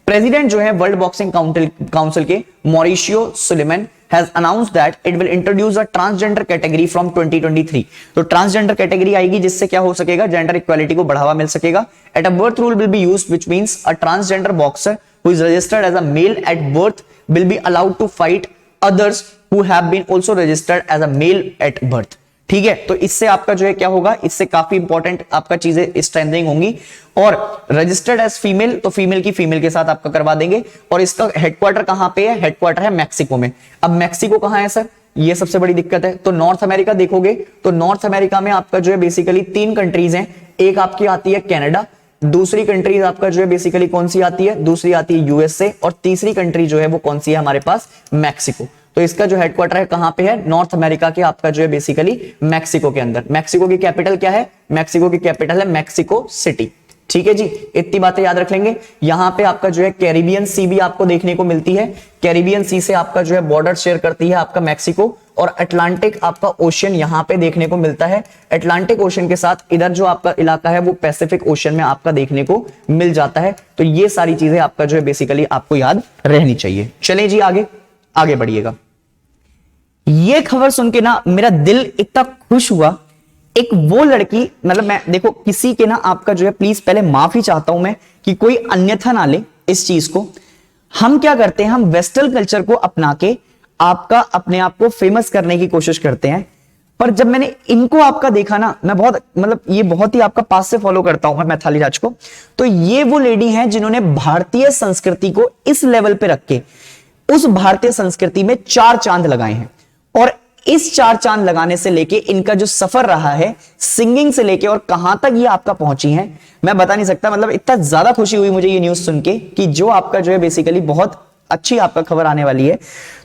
प्रेसिडेंट जो है वर्ल्ड बॉक्सिंग काउंसिल के मॉरिशियो Suleman has announced that it will introduce a transgender category from 2023। तो ट्रांसजेंडर कैटेगरी आएगी जिससे क्या हो सकेगा, जेंडर इक्वालिटी को बढ़ावा मिल सकेगा। At a birth rule will be used which means a transgender boxer who is registered as a male at birth will be allowed to fight others who have been also registered as a male at birth। ठीक है, तो इससे आपका जो है क्या होगा, इससे काफी इंपॉर्टेंट आपका चीजें स्ट्रेंथनिंग होंगी। और रजिस्टर्ड एज फीमेल, तो फीमेल की फीमेल के साथ आपका करवा देंगे। और इसका हेडक्वार्टर कहां पे है, हेडक्वार्टर है मैक्सिको में। अब मैक्सिको कहां है सर, ये सबसे बड़ी दिक्कत है। तो नॉर्थ अमेरिका देखोगे तो नॉर्थ अमेरिका में आपका जो है बेसिकली 3 कंट्रीज हैं। एक आपकी आती है कनाडा, दूसरी कंट्रीज आपका जो है बेसिकली कौन सी आती है, दूसरी आती है यूएसए, और तीसरी कंट्री जो है वो कौन सी है हमारे पास, मैक्सिको। तो इसका जो हेडक्वार्टर है कहां पे है, नॉर्थ अमेरिका के आपका जो है बेसिकली मैक्सिको के अंदर। मैक्सिको की कैपिटल क्या है, मैक्सिको की कैपिटल है मैक्सिको सिटी। ठीक है जी, इतनी बातें याद रख लेंगे। यहां पे आपका जो है कैरिबियन सी भी आपको देखने को मिलती है। कैरिबियन सी से आपका जो है बॉर्डर शेयर करती है आपका मैक्सिको, और अटलांटिक आपका ओशियन यहां पे देखने को मिलता है। अटलांटिक ओशियन के साथ इधर जो आपका इलाका है वो पैसिफिक ओशियन में आपका देखने को मिल जाता है। तो ये सारी चीजें आपका जो है बेसिकली आपको याद रहनी चाहिए। चले जी आगे, आगे बढ़िएगा। ये खबर सुन के ना मेरा दिल इतना खुश हुआ। एक वो लड़की, मतलब मैं देखो किसी के ना आपका जो है प्लीज पहले माफी चाहता हूं मैं कि कोई अन्यथा ना ले इस चीज को। हम क्या करते हैं, हम वेस्टर्न कल्चर को अपना के आपका अपने आप को फेमस करने की कोशिश करते हैं। पर जब मैंने इनको आपका देखा ना, मैं बहुत मतलब ये बहुत ही आपका पास से फॉलो करता हूं मैं मैथाली राज को। तो ये वो लेडी हैं जिन्होंने भारतीय संस्कृति को इस लेवल पे रख के उस भारतीय संस्कृति में 4 चांद लगाए हैं। और इस 4 चांद लगाने से लेके इनका जो सफर रहा है सिंगिंग से लेके और कहां तक ये आपका पहुंची है, मैं बता नहीं सकता। मतलब इतना ज्यादा खुशी हुई मुझे ये न्यूज सुन के कि जो आपका जो है बेसिकली बहुत अच्छी आपका खबर आने वाली है।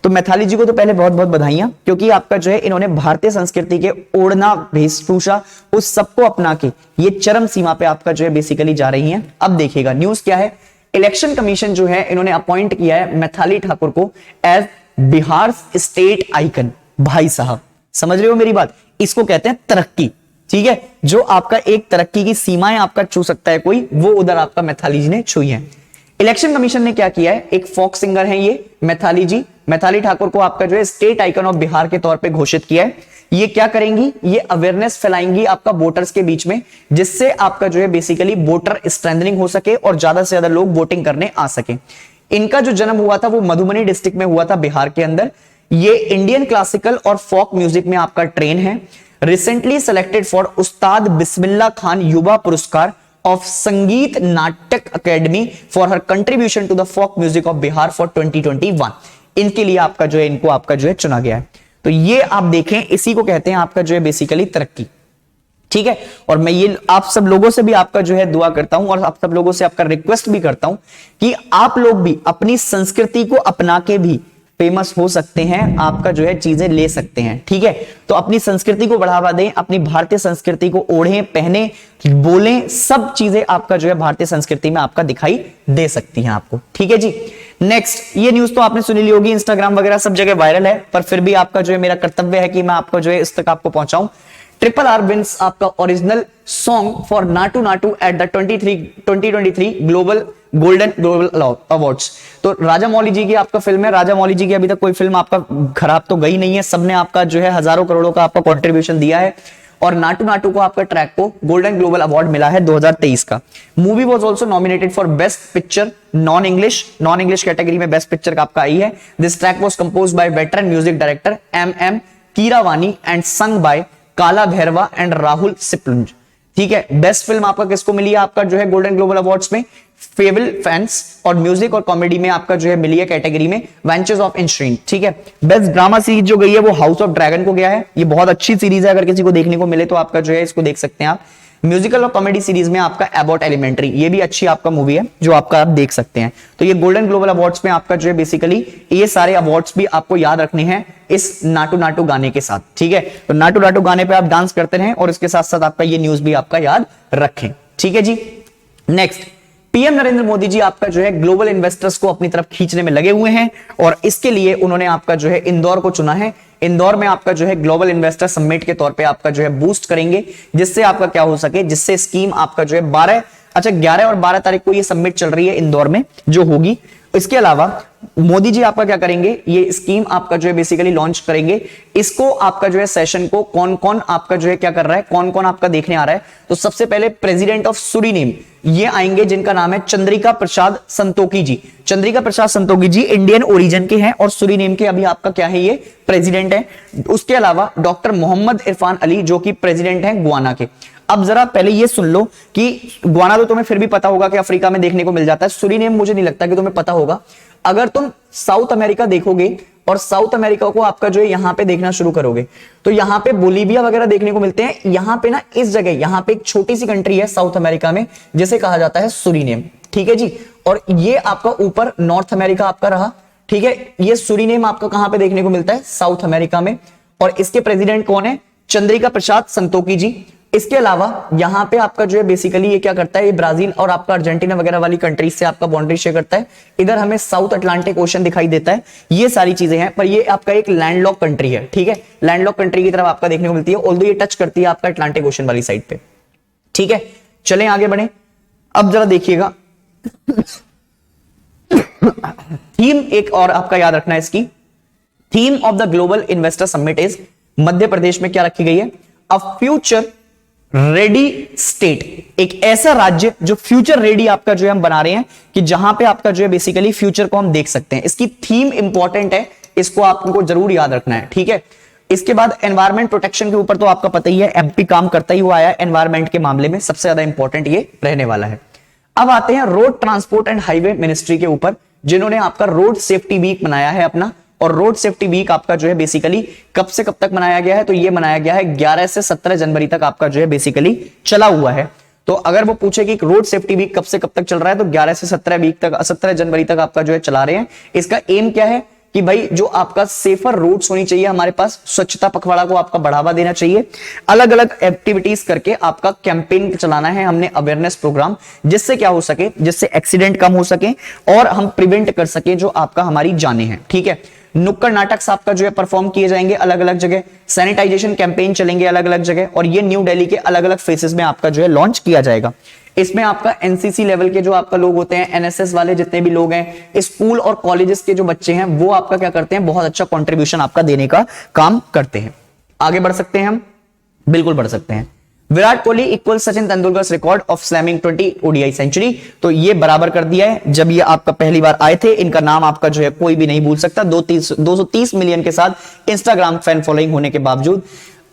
तो मैथाली जी को तो पहले बहुत बहुत बधाइयां, क्योंकि आपका जो है इन्होंने भारतीय संस्कृति के ओढ़ना, वेशभूषा, उस सबको अपना के ये चरम सीमा पे आपका जो है बेसिकली जा रही हैं। अब देखिएगा न्यूज क्या है। इलेक्शन कमीशन जो है इन्होंने अपॉइंट किया है मैथाली ठाकुर को एज बिहार स्टेट आइकन। भाई साहब समझ रहे हो मेरी बात, इसको कहते हैं तरक्की। ठीक है, जो आपका एक तरक्की की सीमाएं आपका छू सकता है कोई, वो उधर आपका मैथाली जी ने छुई है। इलेक्शन कमीशन ने क्या किया है, एक फोक सिंगर है ये मैथाली जी, मैथाली ठाकुर को आपका जो है स्टेट आइकन ऑफ बिहार के तौर पे घोषित किया है। ये क्या करेंगी, ये अवेयरनेस फैलाएंगी आपका वोटर्स के बीच में, जिससे आपका जो है बेसिकली वोटर स्ट्रेंथनिंग हो सके और ज्यादा से ज्यादा लोग वोटिंग करने आ सके। इनका जो जन्म हुआ था वो मधुबनी डिस्ट्रिक्ट में हुआ था बिहार के अंदर। ये इंडियन क्लासिकल और फोक म्यूजिक में आपका ट्रेन है। रिसेंटली सेलेक्टेड फॉर उस्ताद बिस्मिल्लाह खान युवा पुरस्कार of Sangeet Natak academy for her contribution to the folk music of Bihar for 2021। इनके लिए आपका जो है, इनको आपका जो है चुना गया है। तो ये आप देखें, इसी को कहते हैं आपका जो है बेसिकली तरक्की, ठीक है। और मैं ये आप सब लोगों से भी आपका जो है दुआ करता हूं और आप सब लोगों से आपका रिक्वेस्ट भी करता हूं कि आप लोग भी अपनी संस्कृति को अपना के भी फेमस हो सकते हैं, आपका जो है चीजें ले सकते हैं, ठीक है। तो अपनी संस्कृति को बढ़ावा दें, अपनी भारतीय संस्कृति को ओढ़ें, पहने, बोलें, सब चीजें आपका जो है भारतीय संस्कृति में आपका दिखाई दे सकती हैं आपको, ठीक है जी। नेक्स्ट, ये न्यूज तो आपने सुनी ली होगी, इंस्टाग्राम वगैरह सब जगह वायरल है, पर फिर भी आपका जो है मेरा कर्तव्य है कि मैं आपको जो है इस तक आपको पहुंचाऊं। ट्रिपल आर विंस आपका original song for Naatu Naatu at the 2023 global golden global awards. तो राजा मौली जी की आपका फिल्म है, राजा मौली जी की अभी तक कोई फिल्म आपका खराब तो गई नहीं है, सबने आपका जो है हजारों करोड़ों का आपका कंट्रीब्यूशन दिया है और नाटू नाटू को आपका ट्रैक को गोल्डन ग्लोबल अवार्ड मिला है 2023 का। Movie was also nominated for best picture non English category में बेस्ट पिक्चर का आपका आई है। This track was composed by veteran music director M Keeravani and sung by Kaala Bhairava and Rahul सिप्लुंज, ठीक है। बेस्ट फिल्म आपका किसको मिली है आपका जो है गोल्डन ग्लोबल अवार्ड्स में, फेबल फैंस, और म्यूजिक और कॉमेडी में आपका जो है मिली है कैटेगरी में वेंचर्स ऑफ इंस्ट्रीन, ठीक है। बेस्ट ड्रामा सीरीज जो गई है वो हाउस ऑफ ड्रैगन को गया है। ये बहुत अच्छी सीरीज है, अगर किसी को देखने को मिले तो आपका जो है इसको देख सकते हैं आप। म्यूजिकल और कॉमेडी सीरीज में आपका अबाउट एलिमेंट्री, ये भी अच्छी आपका मूवी है जो आपका आप देख सकते हैं। तो ये गोल्डन ग्लोबल अवार्ड्स में आपका जो है बेसिकली ये सारे अवार्ड्स भी आपको याद रखने हैं इस नाटू नाटू गाने के साथ, ठीक है। तो नाटू नाटू गाने पे आप डांस करते रहें और इसके साथ साथ आपका ये न्यूज भी आपका याद रखें, ठीक है जी। नेक्स्ट, पीएम नरेंद्र मोदी जी आपका जो है ग्लोबल इन्वेस्टर्स को अपनी तरफ खींचने में लगे हुए हैं और इसके लिए उन्होंने आपका जो है इंदौर को चुना है। इंदौर में आपका जो है ग्लोबल इन्वेस्टर समिट के तौर पे आपका जो है बूस्ट करेंगे, जिससे आपका क्या हो सके, जिससे स्कीम आपका जो है 11 और 12 तारीख को ये समिट चल रही है इंदौर में जो होगी। इसके अलावा मोदी जी आपका क्या करेंगे, ये स्कीम आपका जो है बेसिकली लॉन्च करेंगे। इसको आपका जो है सेशन को कौन कौन आपका जो है क्या कर रहा है, कौन कौन आपका देखने आ रहा है। तो सबसे पहले प्रेसिडेंट ऑफ सुरीनेम ये आएंगे, जिनका नाम है चंद्रिका प्रसाद संतोखी जी। चंद्रिका प्रसाद संतोखी जी इंडियन ओरिजिन के हैं और सुरीनेम के अभी आपका क्या है, ये प्रेसिडेंट है। उसके अलावा डॉक्टर मोहम्मद इरफान अली जो कि प्रेसिडेंट है गुआना के। अब जरा पहले ये सुन लो कि गुआना तो तुम्हें फिर भी पता होगा कि अफ्रीका में देखने को मिल जाता है, सुरीनेम मुझे नहीं लगता कि तुम्हें पता होगा। अगर तुम साउथ अमेरिका देखोगे और साउथ अमेरिका को आपका जो है यहां पे देखना शुरू करोगे तो यहां पे बोलीविया वगैरह देखने को मिलते हैं। यहां पे ना इस जगह यहां पे एक छोटी सी कंट्री है साउथ अमेरिका में जिसे कहा जाता है सुरीनेम, ठीक है जी। और ये आपका ऊपर नॉर्थ अमेरिका आपका रहा, ठीक है। ये सुरीनेम आपका कहां पे देखने को मिलता है, साउथ अमेरिका में, और इसके प्रेसिडेंट कौन है, चंद्रिका प्रसाद संतोखी जी। इसके अलावा यहां पे आपका जो है बेसिकली ये क्या करता है, ये ब्राजील और आपका अर्जेंटीना वगैरह वाली कंट्रीज से आपका बाउंड्री शेयर करता है। इधर हमें साउथ अटलांटिक ओशन दिखाई देता है। ये सारी चीजें हैं, पर ये आपका एक लैंडलॉक कंट्री है, ठीक है। लैंडलॉक कंट्री की तरफ आपका देखने को मिलती है, ऑल्दो ये टच करती है आपका अटलांटिक ओशन वाली साइड पे, ठीक है। चलें आगे बढ़े। अब जरा देखिएगा थीम एक और आपका याद रखना है, इसकी theme of the global investor summit is, Madhya Pradesh में क्या रखी गई है, अ फ्यूचर रेडी स्टेट, एक ऐसा राज्य जो फ्यूचर रेडी आपका जो है हम बना रहे हैं कि जहां पे आपका जो है बेसिकली फ्यूचर को हम देख सकते हैं। इसकी थीम इंपॉर्टेंट है, इसको आपको जरूर याद रखना है, ठीक है। इसके बाद एनवायरमेंट प्रोटेक्शन के ऊपर तो आपका पता ही है, एमपी काम करता ही हुआ आया एनवायरमेंट के मामले में, सबसे ज्यादा इंपॉर्टेंट ये रहने वाला है। अब आते हैं road transport and highway ministry के ऊपर, जिन्होंने आपका रोड सेफ्टी वीक मनाया है अपना। और रोड सेफ्टी वीक आपका जो है बेसिकली कब से कब तक मनाया गया है, तो ये मनाया गया है 11 से 17 जनवरी तक आपका जो है बेसिकली चला हुआ है। तो अगर वो पूछे कि रोड सेफ्टी वीक कब से कब तक चल रहा है, तो 11 से 17 जनवरी तक आपका जो है चला रहे हैं। इसका एम क्या है कि भाई जो आपका सेफर रोड्स होनी चाहिए हमारे पास, स्वच्छता पखवाड़ा को आपका बढ़ावा देना चाहिए, अलग अलग एक्टिविटीज करके आपका कैंपेन चलाना है हमने, अवेयरनेस प्रोग्राम, जिससे क्या हो सके, जिससे एक्सीडेंट कम हो सके और हम प्रिवेंट कर सके जो आपका हमारी जाने हैं, ठीक है। नुक्कड़ नाटक आपका जो है परफॉर्म किए जाएंगे अलग अलग जगह, सैनिटाइजेशन कैंपेन चलेंगे अलग अलग जगह, और ये न्यू दिल्ली के अलग अलग फेसेस में आपका जो है लॉन्च किया जाएगा। इसमें आपका एनसीसी लेवल के जो आपका लोग होते हैं, एनएसएस वाले जितने भी लोग हैं, स्कूल और कॉलेजेस के जो बच्चे हैं, वो आपका क्या करते हैं, बहुत अच्छा कंट्रीब्यूशन आपका देने का काम करते हैं। आगे बढ़ सकते हैं हम, बिल्कुल बढ़ सकते हैं। Virat Kohli equal Sachin Tendulkar record of slamming 20 ODI century, तो ये बराबर कर दिया है। जब ये आपका पहली बार आए थे, इनका नाम आपका जो है कोई भी नहीं भूल सकता। 230 मिलियन के साथ इंस्टाग्राम फैन फॉलोइंग होने के बावजूद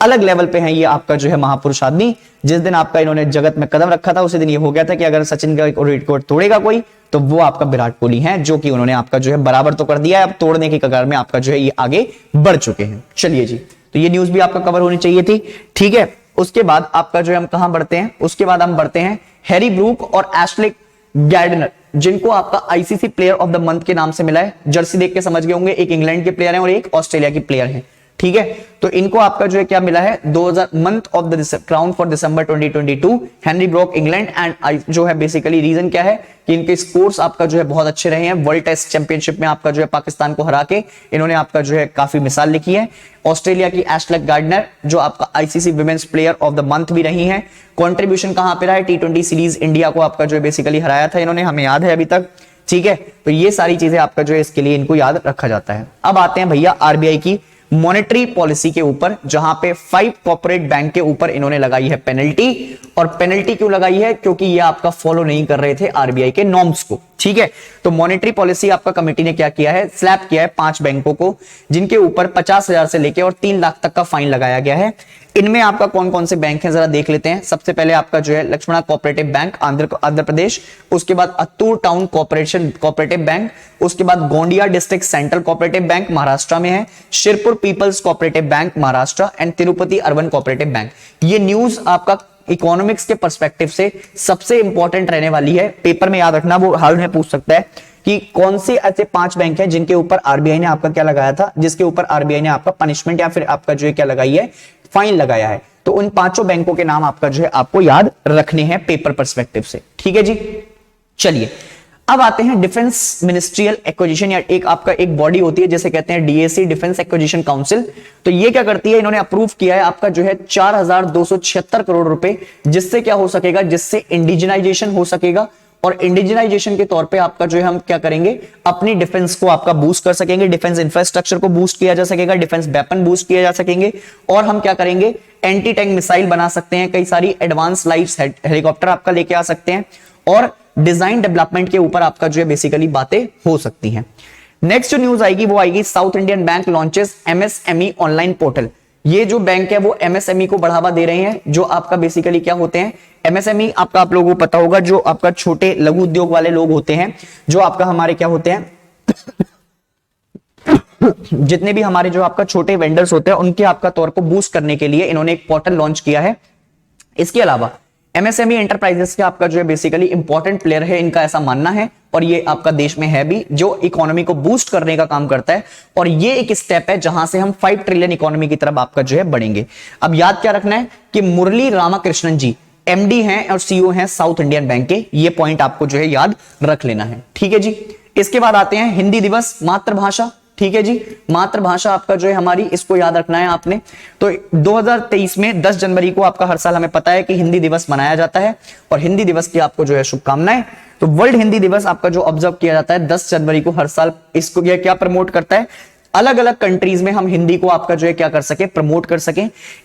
अलग लेवल पे है ये आपका जो है महापुरुष आदमी। जिस दिन आपका इन्होंने जगत में कदम रखा था, उसी दिन ये हो गया था कि अगर सचिन का रिकॉर्ड तोड़ेगा कोई, तो वो आपका विराट कोहली है, जो कि उन्होंने आपका जो है बराबर तो कर दिया है, अब तोड़ने की कगार में आपका जो है ये आगे बढ़ चुके हैं। चलिए जी, तो ये न्यूज भी आपका कवर होनी चाहिए थी, ठीक है। उसके बाद आपका जो है हम कहां बढ़ते हैं, उसके बाद हम बढ़ते हैं हैरी ब्रूक और एशले गार्डनर, जिनको आपका ICC player of the month के नाम से मिला है। जर्सी देख के समझ गए होंगे, एक इंग्लैंड के प्लेयर हैं और एक ऑस्ट्रेलिया की प्लेयर हैं, ठीक है। तो इनको आपका जो है क्या मिला है, 2000 month of the crown for December 2022, Henry broke England and जो है बेसिकली रीजन क्या है कि इनके स्कोर्स आपका जो है बहुत अच्छे रहे हैं। वर्ल्ड टेस्ट चैंपियनशिप में आपका जो है पाकिस्तान को हरा के इन्होंने आपका जो है काफी मिसाल लिखी है। ऑस्ट्रेलिया की एशले गार्डनर जो आपका ICC women's player of the month भी रही है। कंट्रीब्यूशन कहां पे रहा है, टी20 सीरीज इंडिया को आपका जो है बेसिकली हराया था इन्होंने, हमें याद है अभी तक, ठीक है। तो ये सारी चीजें आपका जो है इसके लिए इनको याद रखा जाता है। अब आते हैं भैया आरबीआई की मॉनेटरी पॉलिसी के ऊपर, जहां पे 5 कॉर्पोरेट बैंक के ऊपर इन्होंने लगाई है पेनल्टी। और पेनल्टी क्यों लगाई है, क्योंकि ये आपका फॉलो नहीं कर रहे थे आरबीआई के नॉर्म्स को, ठीक है। तो मॉनेटरी पॉलिसी आपका कमेटी ने क्या किया है, स्लैप किया है 5 बैंकों को, जिनके ऊपर 50,000 से लेकर और 3 लाख तक का फाइन लगाया गया है। इनमें आपका कौन कौन से बैंक हैं जरा देख लेते हैं। सबसे पहले आपका जो है लक्ष्मणा कोऑपरेटिव बैंक आंध्र प्रदेश, उसके बाद अत्तूर टाउन कोऑपरेटिव बैंक, उसके बाद Gondia district central cooperative bank Maharashtra में है, Shirpur people's cooperative bank Maharashtra and Tirupati urban cooperative bank. ये न्यूज आपका इकोनॉमिक्स के पर्सपेक्टिव से सबसे इंपॉर्टेंट रहने वाली है, पेपर में याद रखना, वो हाल में पूछ सकता है कि कौन से ऐसे 5 बैंक हैं जिनके ऊपर आरबीआई ने आपका क्या लगाया था, जिसके ऊपर आरबीआई ने आपका पनिशमेंट या फिर आपका जो है क्या लगाई है, फाइन लगाया है। तो उन 5 बैंकों के नाम आपका जो है आपको याद रखने हैं पेपर पर्सपेक्टिव से, ठीक है जी। चलिए अब आते हैं डिफेंस मिनिस्ट्रियल एक्विजिशन, या एक आपका एक बॉडी होती है जिसे कहते हैं डीएसी, डिफेंस एक्विजिशन काउंसिल। तो ये क्या करती है, इन्होंने अप्रूव किया है आपका जो है 4276 करोड़ रुपए, जिससे क्या हो सकेगा, जिससे इंडिजिनाइजेशन हो सकेगा। और इंडिजिनाइजेशन के तौर पे आपका जो है हम क्या करेंगे, अपनी डिफेंस को आपका बूस्ट कर सकेंगे, डिफेंस इंफ्रास्ट्रक्चर को बूस्ट किया जा सकेगा, डिफेंस वेपन बूस्ट किया जा सकेंगे। और हम क्या करेंगे, एंटी टैंक मिसाइल बना सकते हैं, कई सारी एडवांस लाइट हेलीकॉप्टर आपका लेके आ सकते हैं, और डिजाइन डेवलपमेंट के ऊपर आपका जो है बेसिकली बातें हो सकती हैं। नेक्स्ट जो न्यूज आएगी वो आएगी south Indian bank launches MSME online portal. ये जो बैंक है वो एमएसएमई को बढ़ावा दे रहे हैं, जो आपका बेसिकली क्या होते हैं एमएसएमई, आपका आप लोगों को पता होगा, जो आपका छोटे लघु उद्योग वाले लोग होते हैं, जो आपका हमारे क्या होते हैं जितने भी हमारे जो आपका छोटे वेंडर्स होते हैं, उनके आपका तौर को बूस्ट करने के लिए इन्होंने एक पोर्टल लॉन्च किया है। इसके अलावा एमएसएमई एंटरप्राइजेस के आपका जो है बेसिकली इंपॉर्टेंट प्लेयर है, इनका ऐसा मानना है, और ये आपका देश में है भी, जो इकोनॉमी को बूस्ट करने का काम करता है। और ये एक स्टेप है जहां से हम 5 ट्रिलियन इकोनॉमी की तरफ आपका जो है बढ़ेंगे। अब याद क्या रखना है कि मुरली रामाकृष्णन जी एमडी हैं और सीईओ हैं साउथ इंडियन बैंक के, ये पॉइंट आपको जो है याद रख लेना है, ठीक है जी। इसके बाद आते हैं हिंदी दिवस, मातृभाषा, ठीक है जी। मातृभाषा आपका जो है हमारी, इसको याद रखना है आपने। तो 2023 में 10 जनवरी को आपका हर साल हमें पता है कि हिंदी दिवस मनाया जाता है, और हिंदी दिवस की आपको जो है शुभकामनाएं। तो वर्ल्ड हिंदी दिवस आपका जो ऑब्जर्व किया जाता है 10 जनवरी को हर साल, इसको यह क्या प्रमोट करता है, अलग अलग कंट्रीज में हम हिंदी को आपका जो है क्या कर सके, प्रमोट कर सके।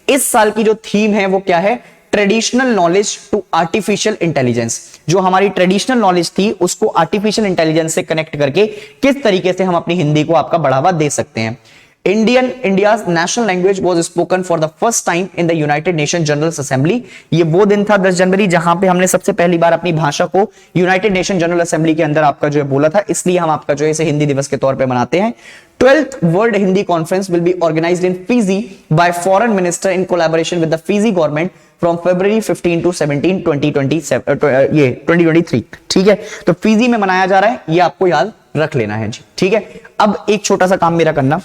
इस साल की जो थीम है वो क्या है, traditional knowledge to artificial intelligence. जो हमारी ट्रेडिशनल नॉलेज थी उसको आर्टिफिशियल इंटेलिजेंस से कनेक्ट करके किस तरीके से हम अपनी हिंदी को आपका बढ़ावा दे सकते हैं। India's national language was spoken for the first time in the United nation general assembly. ये वो दिन था 10 जनवरी जहां पे हमने सबसे पहली बार अपनी भाषा को यूनाइटेड नेशन जनरल असेंबली के अंदर आपका जो है बोला था, इसलिए हम आपका जो है इसे हिंदी दिवस के तौर पे मनाते हैं। 12th world Hindi conference will be organised in Fiji by foreign minister in collaboration with the Fiji government from February 15 to 17 2023, ठीक है। तो फिजी में मनाया जा रहा है, ये आपको याद रख लेना है जी, ठीक है। अब एक छोटा सा काम मेरा करना,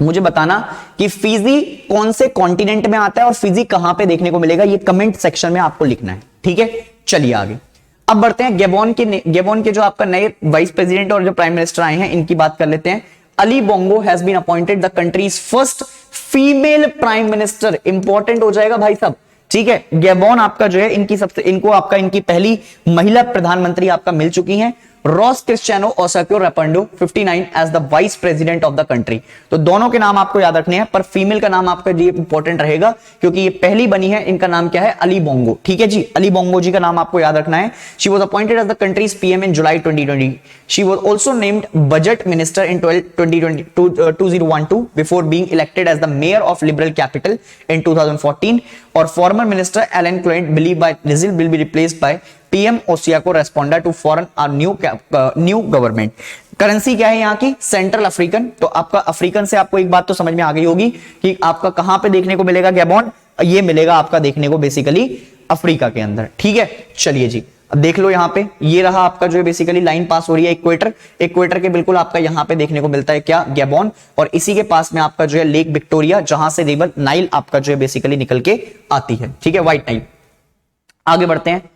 मुझे बताना कि फिजी कौन से कॉन्टिनेंट में आता है और फिजी कहां पे देखने को मिलेगा, ये कमेंट सेक्शन में आपको लिखना है, ठीक है। चलिए आगे अब बढ़ते हैं गेबोन के जो आपका नए वाइस प्रेसिडेंट और जो प्राइम मिनिस्टर आए हैं इनकी बात कर लेते हैं। Ali Bongo has been appointed the country's first female prime minister. Important हो जाएगा भाई साहब, ठीक है, गैबोन आपका जो है इनकी पहली महिला प्रधानमंत्री आपका मिल चुकी हैं, Rose Christiane Ossouka Raponda 59 as the vice president of the country. तो दोनों के नाम आपको याद रखने हैं, पर फीमेल का नाम आपका ये इंपॉर्टेंट रहेगा क्योंकि ये पहली बनी है। इनका नाम क्या है? Ali Bongo. ठीक है जी, अली बोंगो जी का नाम आपको याद रखना है। She was appointed as the country's PM in July 2020। She was also named budget minister in 2012 before being elected as the mayor of liberal capital in 2014 और former minister Alain Claude Bilie By Nze will be replaced by PM Ossouka Raponda to form a new government. Currency क्या है यहाँ की? Central African. तो आपका African से आपको एक बात तो समझ में आ गई होगी कि आपका कहां पे देखने को मिलेगा गैबोन? ये मिलेगा आपका देखने को बेसिकली अफ्रीका के अंदर। ठीक है, चलिए जी, अब देख लो यहाँ पे ये रहा आपका जो है बेसिकली लाइन पास हो रही है इक्वेटर के बिल्कुल आपका यहाँ पे देखने को मिलता है क्या? गैबोन। और इसी के पास में आपका जो है लेक विक्टोरिया, जहां से रिवर नाइल आपका जो है बेसिकली निकल के आती है। ठीक है, व्हाइट नाइल। आगे बढ़ते हैं।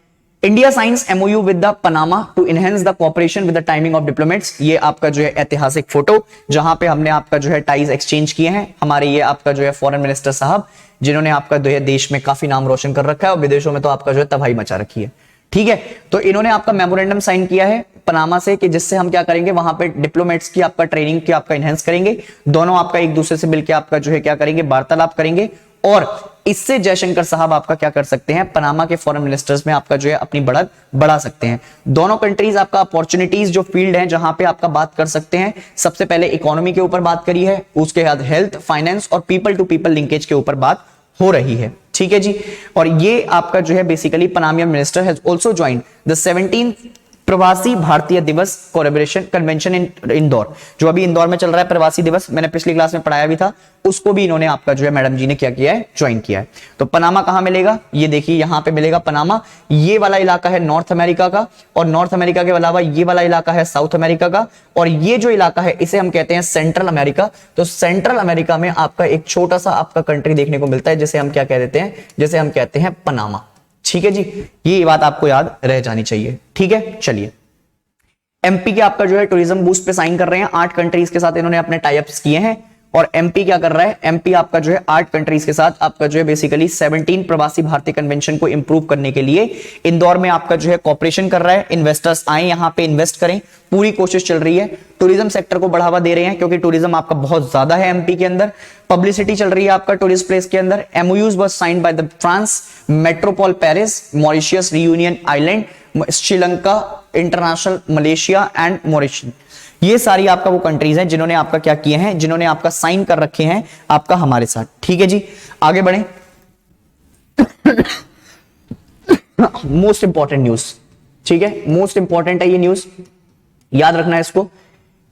India signs MoU with the Panama to enhance the cooperation with the timing of diplomats. ये आपका जो है ऐतिहासिक फोटो जहां पे हमने आपका जो है टाइज एक्सचेंज किए हैं। हमारे ये आपका जो है फॉरेन मिनिस्टर साहब जिन्होंने आपका जो है देश में काफी नाम रोशन कर रखा है और विदेशों में तो आपका जो है तबाही मचा रखी है। ठीक है, तो इन्होंने आपका मेमोरेंडम साइन किया है पनामा से कि जिससे हम क्या करेंगे, वहां पे डिप्लोमेट्स की आपका ट्रेनिंग की आपका इनहेंस करेंगे। दोनों आपका एक दूसरे से मिलकर आपका जो है क्या करेंगे, वार्तालाप करेंगे। और इससे जयशंकर साहब आपका क्या कर सकते हैं, पनामा के फॉरेन मिनिस्टर्स में आपका जो है अपनी बढ़त बढ़ा सकते हैं। दोनों कंट्रीज आपका अपॉर्चुनिटीज जो फील्ड है जहां पे आपका बात कर सकते हैं, सबसे पहले इकोनॉमी के ऊपर बात करी है, उसके बाद हेल्थ, फाइनेंस और पीपल टू पीपल लिंकेज के ऊपर बात हो रही है। ठीक है जी, और ये आपका जो है basically Panamanian minister has also joined the 17th Pravasi भारतीय दिवस कोलैबोरेशन कन्वेंशन इन इंदौर। जो अभी इंदौर में चल रहा है प्रवासी दिवस, मैंने पिछली क्लास में पढ़ाया भी था, उसको भी इन्होंने आपका जो है मैडम जी ने क्या किया है, ज्वाइन किया है। तो पनामा कहां मिलेगा? ये देखिए यहां पे मिलेगा पनामा। ये वाला इलाका है नॉर्थ अमेरिका का, और नॉर्थ अमेरिका के अलावा ये वाला इलाका है साउथ अमेरिका का, और ये जो इलाका है इसे हम कहते हैं सेंट्रल अमेरिका। तो सेंट्रल अमेरिका में आपका एक छोटा सा आपका कंट्री देखने को मिलता है जिसे हम क्या कह देते हैं, जिसे हम कहते हैं पनामा। ठीक है जी, ये बात आपको याद रह जानी चाहिए। ठीक है, चलिए। एमपी के आपका जो है टूरिज्म बूस्ट पे साइन कर रहे हैं, 8 कंट्रीज के साथ इन्होंने अपने टाई अप्स किए हैं। और एमपी क्या कर रहा है, एमपी आपका जो है 8 कंट्रीज के साथ आपका जो है बेसिकली 17 प्रवासी भारतीय कन्वेंशन को इंप्रूव करने के लिए इंदौर में आपका जो है कॉपरेशन कर रहा है। इन्वेस्टर्स आए यहां पे इन्वेस्ट करें, पूरी कोशिश चल रही है। टूरिज्म सेक्टर को बढ़ावा दे रहे हैं क्योंकि टूरिज्म आपका बहुत ज्यादा है एमपी के अंदर, पब्लिसिटी चल रही है आपका टूरिस्ट प्लेस के अंदर। MoUs was signed by the France, Metropole Paris, Mauritius, reunion island, Sri Lanka, international, Malaysia and Mauritius. ये सारी आपका वो कंट्रीज हैं जिन्होंने आपका क्या किए हैं, जिन्होंने आपका साइन कर रखे हैं आपका हमारे साथ। ठीक है जी, आगे बढ़े। मोस्ट इंपॉर्टेंट न्यूज, ठीक है, मोस्ट इंपॉर्टेंट है ये न्यूज, याद रखना है इसको।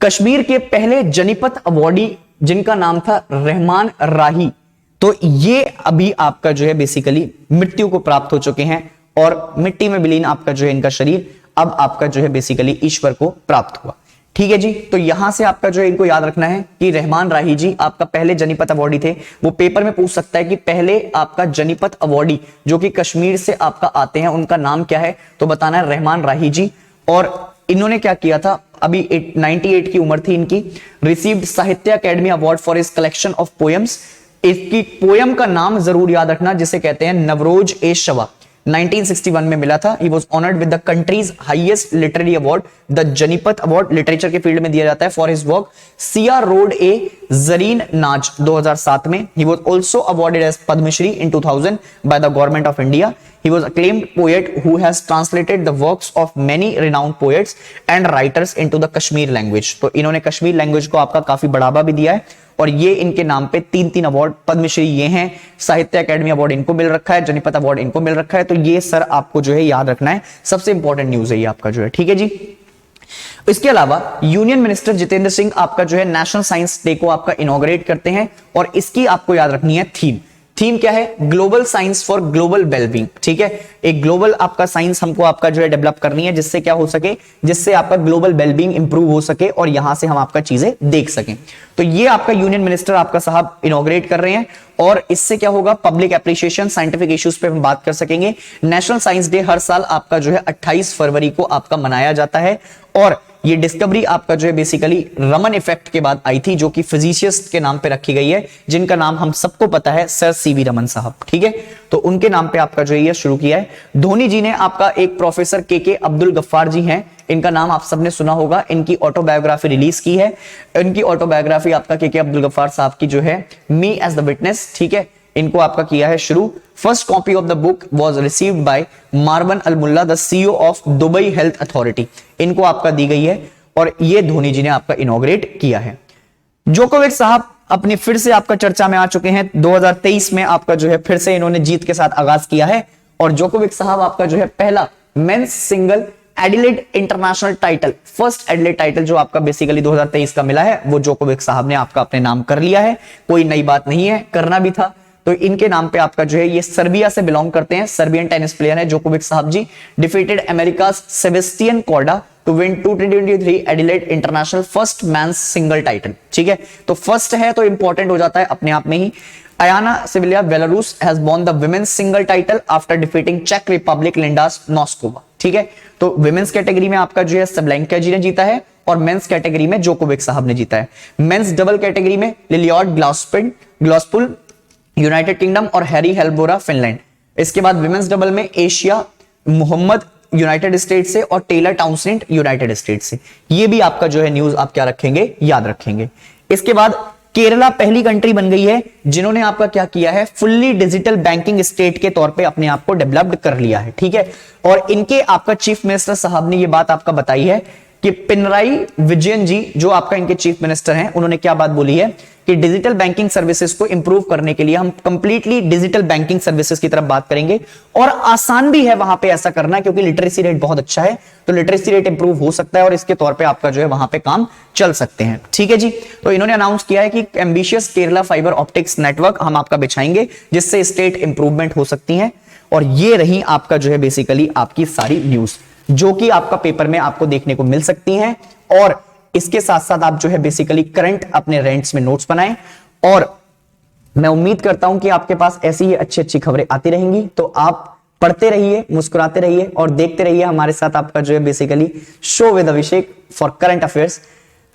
कश्मीर के पहले जनीपत अवार्डी जिनका नाम था रहमान राही, तो ये अभी आपका जो है बेसिकली मृत्यु को प्राप्त हो चुके हैं और मिट्टी में विलीन आपका जो है इनका शरीर अब आपका जो है बेसिकली ईश्वर को प्राप्त हुआ। ठीक है जी, तो यहां से आपका जो है इनको याद रखना है कि रहमान राही जी आपका पहले जनीपत अवार्डी थे। वो पेपर में पूछ सकता है कि पहले आपका जनीपत अवार्डी जो कि कश्मीर से आपका आते हैं उनका नाम क्या है, तो बताना है रहमान राही जी। और इन्होंने क्या किया था, अभी 98 की उम्र थी इनकी। रिसीव्ड साहित्य academy award for his collection of poems. इसकी पोएम का नाम जरूर याद रखना जिसे कहते हैं नवरोज ए शवा, 1961 में मिला था। He was honored with the country's highest literary award, the Jnanpith award literature के फील्ड में दिया जाता है फॉर हिज वर्क। सिया रोड ए जरीन नाज 2007 में। He was also awarded as Padmashri in 2000 by the government of India. He was acclaimed poet who has translated the works of many renowned poets and writers into the Kashmir language. तो इन्होंने Kashmir language को आपका काफी बढ़ावा भी दिया है और ये इनके नाम पे 3 अवार्ड, पद्मश्री ये हैं, साहित्य अकेडमी अवार्ड इनको मिल रखा है, जनीपत अवार्ड इनको मिल रखा है। तो ये सर आपको जो है याद रखना है, सबसे इंपॉर्टेंट न्यूज है ये आपका जो है। ठीक है जी, इसके अलावा यूनियन मिनिस्टर जितेंद्र सिंह आपका जो है नेशनल साइंस डे को आपका इनॉग्रेट करते हैं और इसकी आपको याद रखनी है थीम क्या है, global science for global wellbeing. ठीक है, एक ग्लोबल आपका साइंस हमको आपका जो है डेवलप करनी है जिससे क्या हो सके, जिससे आपका ग्लोबल वेलबींग इंप्रूव हो सके और यहां से हम आपका चीजें देख सकें। तो ये आपका यूनियन मिनिस्टर आपका साहब इनॉग्रेट कर रहे हैं और इससे क्या होगा, पब्लिक एप्रिसिएशन, साइंटिफिक इश्यूज पे हम बात कर सकेंगे। नेशनल साइंस डे हर साल आपका जो है 28 फरवरी को आपका मनाया जाता है और ये डिस्कवरी आपका जो है बेसिकली रमन इफेक्ट के बाद आई थी, जो कि फिजिशिस्ट के नाम पे रखी गई है, जिनका नाम हम सबको पता है, सर सीवी रमन साहब। ठीक है, तो उनके नाम पे आपका जो है ये शुरू किया है। धोनी जी ने आपका एक प्रोफेसर के अब्दुल गफ्फार जी हैं, इनका नाम आप सबने सुना होगा, इनकी ऑटोबायोग्राफी रिलीज की है। इनकी ऑटोबायोग्राफी आपका के अब्दुल गफ्फार साहब की जो है मी एज द विटनेस, ठीक है, इनको आपका किया है शुरू। First copy of the book was received by Marwan Al Mulla, the CEO of Dubai Health Authority, इनको आपका दी गई है और ये धोनी जी ने आपका इनॉग्रेट किया है। जोकोविक साहब अपनी फिर से आपका चर्चा में आ चुके हैं। 2023 में आपका जो है फिर से इन्होंने जीत के साथ आगाज किया है और जोकोविक साहब आपका जो है पहला men's single Adelaide international title, first Adelaide title जो आपका बेसिकली 2023 का मिला है, वो जोकोविक साहब ने आपका अपने नाम कर लिया है। कोई नई बात नहीं है, करना भी था। तो इनके नाम पे आपका जो है ये सर्बिया से बिलोंग करते हैं, सर्बियन टेनिस प्लेयर है जोकोविक साहब जी। Defeated America's Sebastian Korda to win 2023 Adelaide international first men's single title. ठीक है, तो फर्स्ट है तो इंपॉर्टेंट हो जाता है अपने आप में ही। Ayana Sevilla, Belarus has won the women's single title after defeating Czech Republic Linda Noskova। ठीक है, तो women's कैटेगरी में आपका जो है सबलेंका जी ने जीता है और मेंस कैटेगरी में जोकोविक साहब ने जीता है। मेंस डबल कैटेगरी में लिलियॉट ग्लॉसपुल यूनाइटेड किंगडम और हैरी हेल्बोरा फिनलैंड। इसके बाद विमेंस डबल में एशिया मोहम्मद यूनाइटेड स्टेट से और टेलर टाउनसेंट यूनाइटेड स्टेट से। ये भी आपका जो है न्यूज आप क्या रखेंगे, याद रखेंगे। इसके बाद केरला पहली कंट्री बन गई है जिन्होंने आपका क्या किया है, फुल्ली डिजिटल बैंकिंग स्टेट के तौर पे अपने आप को डेवलप्ड कर लिया है। ठीक है, और इनके आपका चीफ मिनिस्टर साहब ने ये बात आपका बताई है कि पिनराई विजयन जी जो आपका इनके चीफ मिनिस्टर हैं, उन्होंने क्या बात बोली है कि डिजिटल बैंकिंग सर्विसेज को इंप्रूव करने के लिए हम कंप्लीटली डिजिटल बैंकिंग सर्विसेज की तरफ बात करेंगे और आसान भी है वहां पे ऐसा करना क्योंकि लिटरेसी रेट बहुत अच्छा है, तो लिटरेसी रेट इंप्रूव हो सकता है और इसके तौर पे आपका जो है वहां पे काम चल सकते हैं। ठीक है जी, तो इन्होंने अनाउंस किया है कि ambitious Kerala fibre optics network हम आपका बिछाएंगे जिससे स्टेट इंप्रूवमेंट हो सकती है। और ये रही आपका जो है बेसिकली आपकी सारी न्यूज जो कि आपका पेपर में आपको देखने को मिल सकती हैं। और इसके साथ साथ आप जो है बेसिकली करंट अपने रेंट्स में नोट्स बनाएं और मैं उम्मीद करता हूं कि आपके पास ऐसी ही अच्छी अच्छी खबरें आती रहेंगी। तो आप पढ़ते रहिए, मुस्कुराते रहिए और देखते रहिए हमारे साथ आपका जो है basically show with Abhishek for current affairs.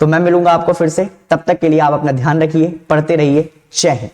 तो मैं मिलूंगा आपको फिर से, तब तक के लिए आप अपना ध्यान रखिए, पढ़ते रहिए। जय हिंद।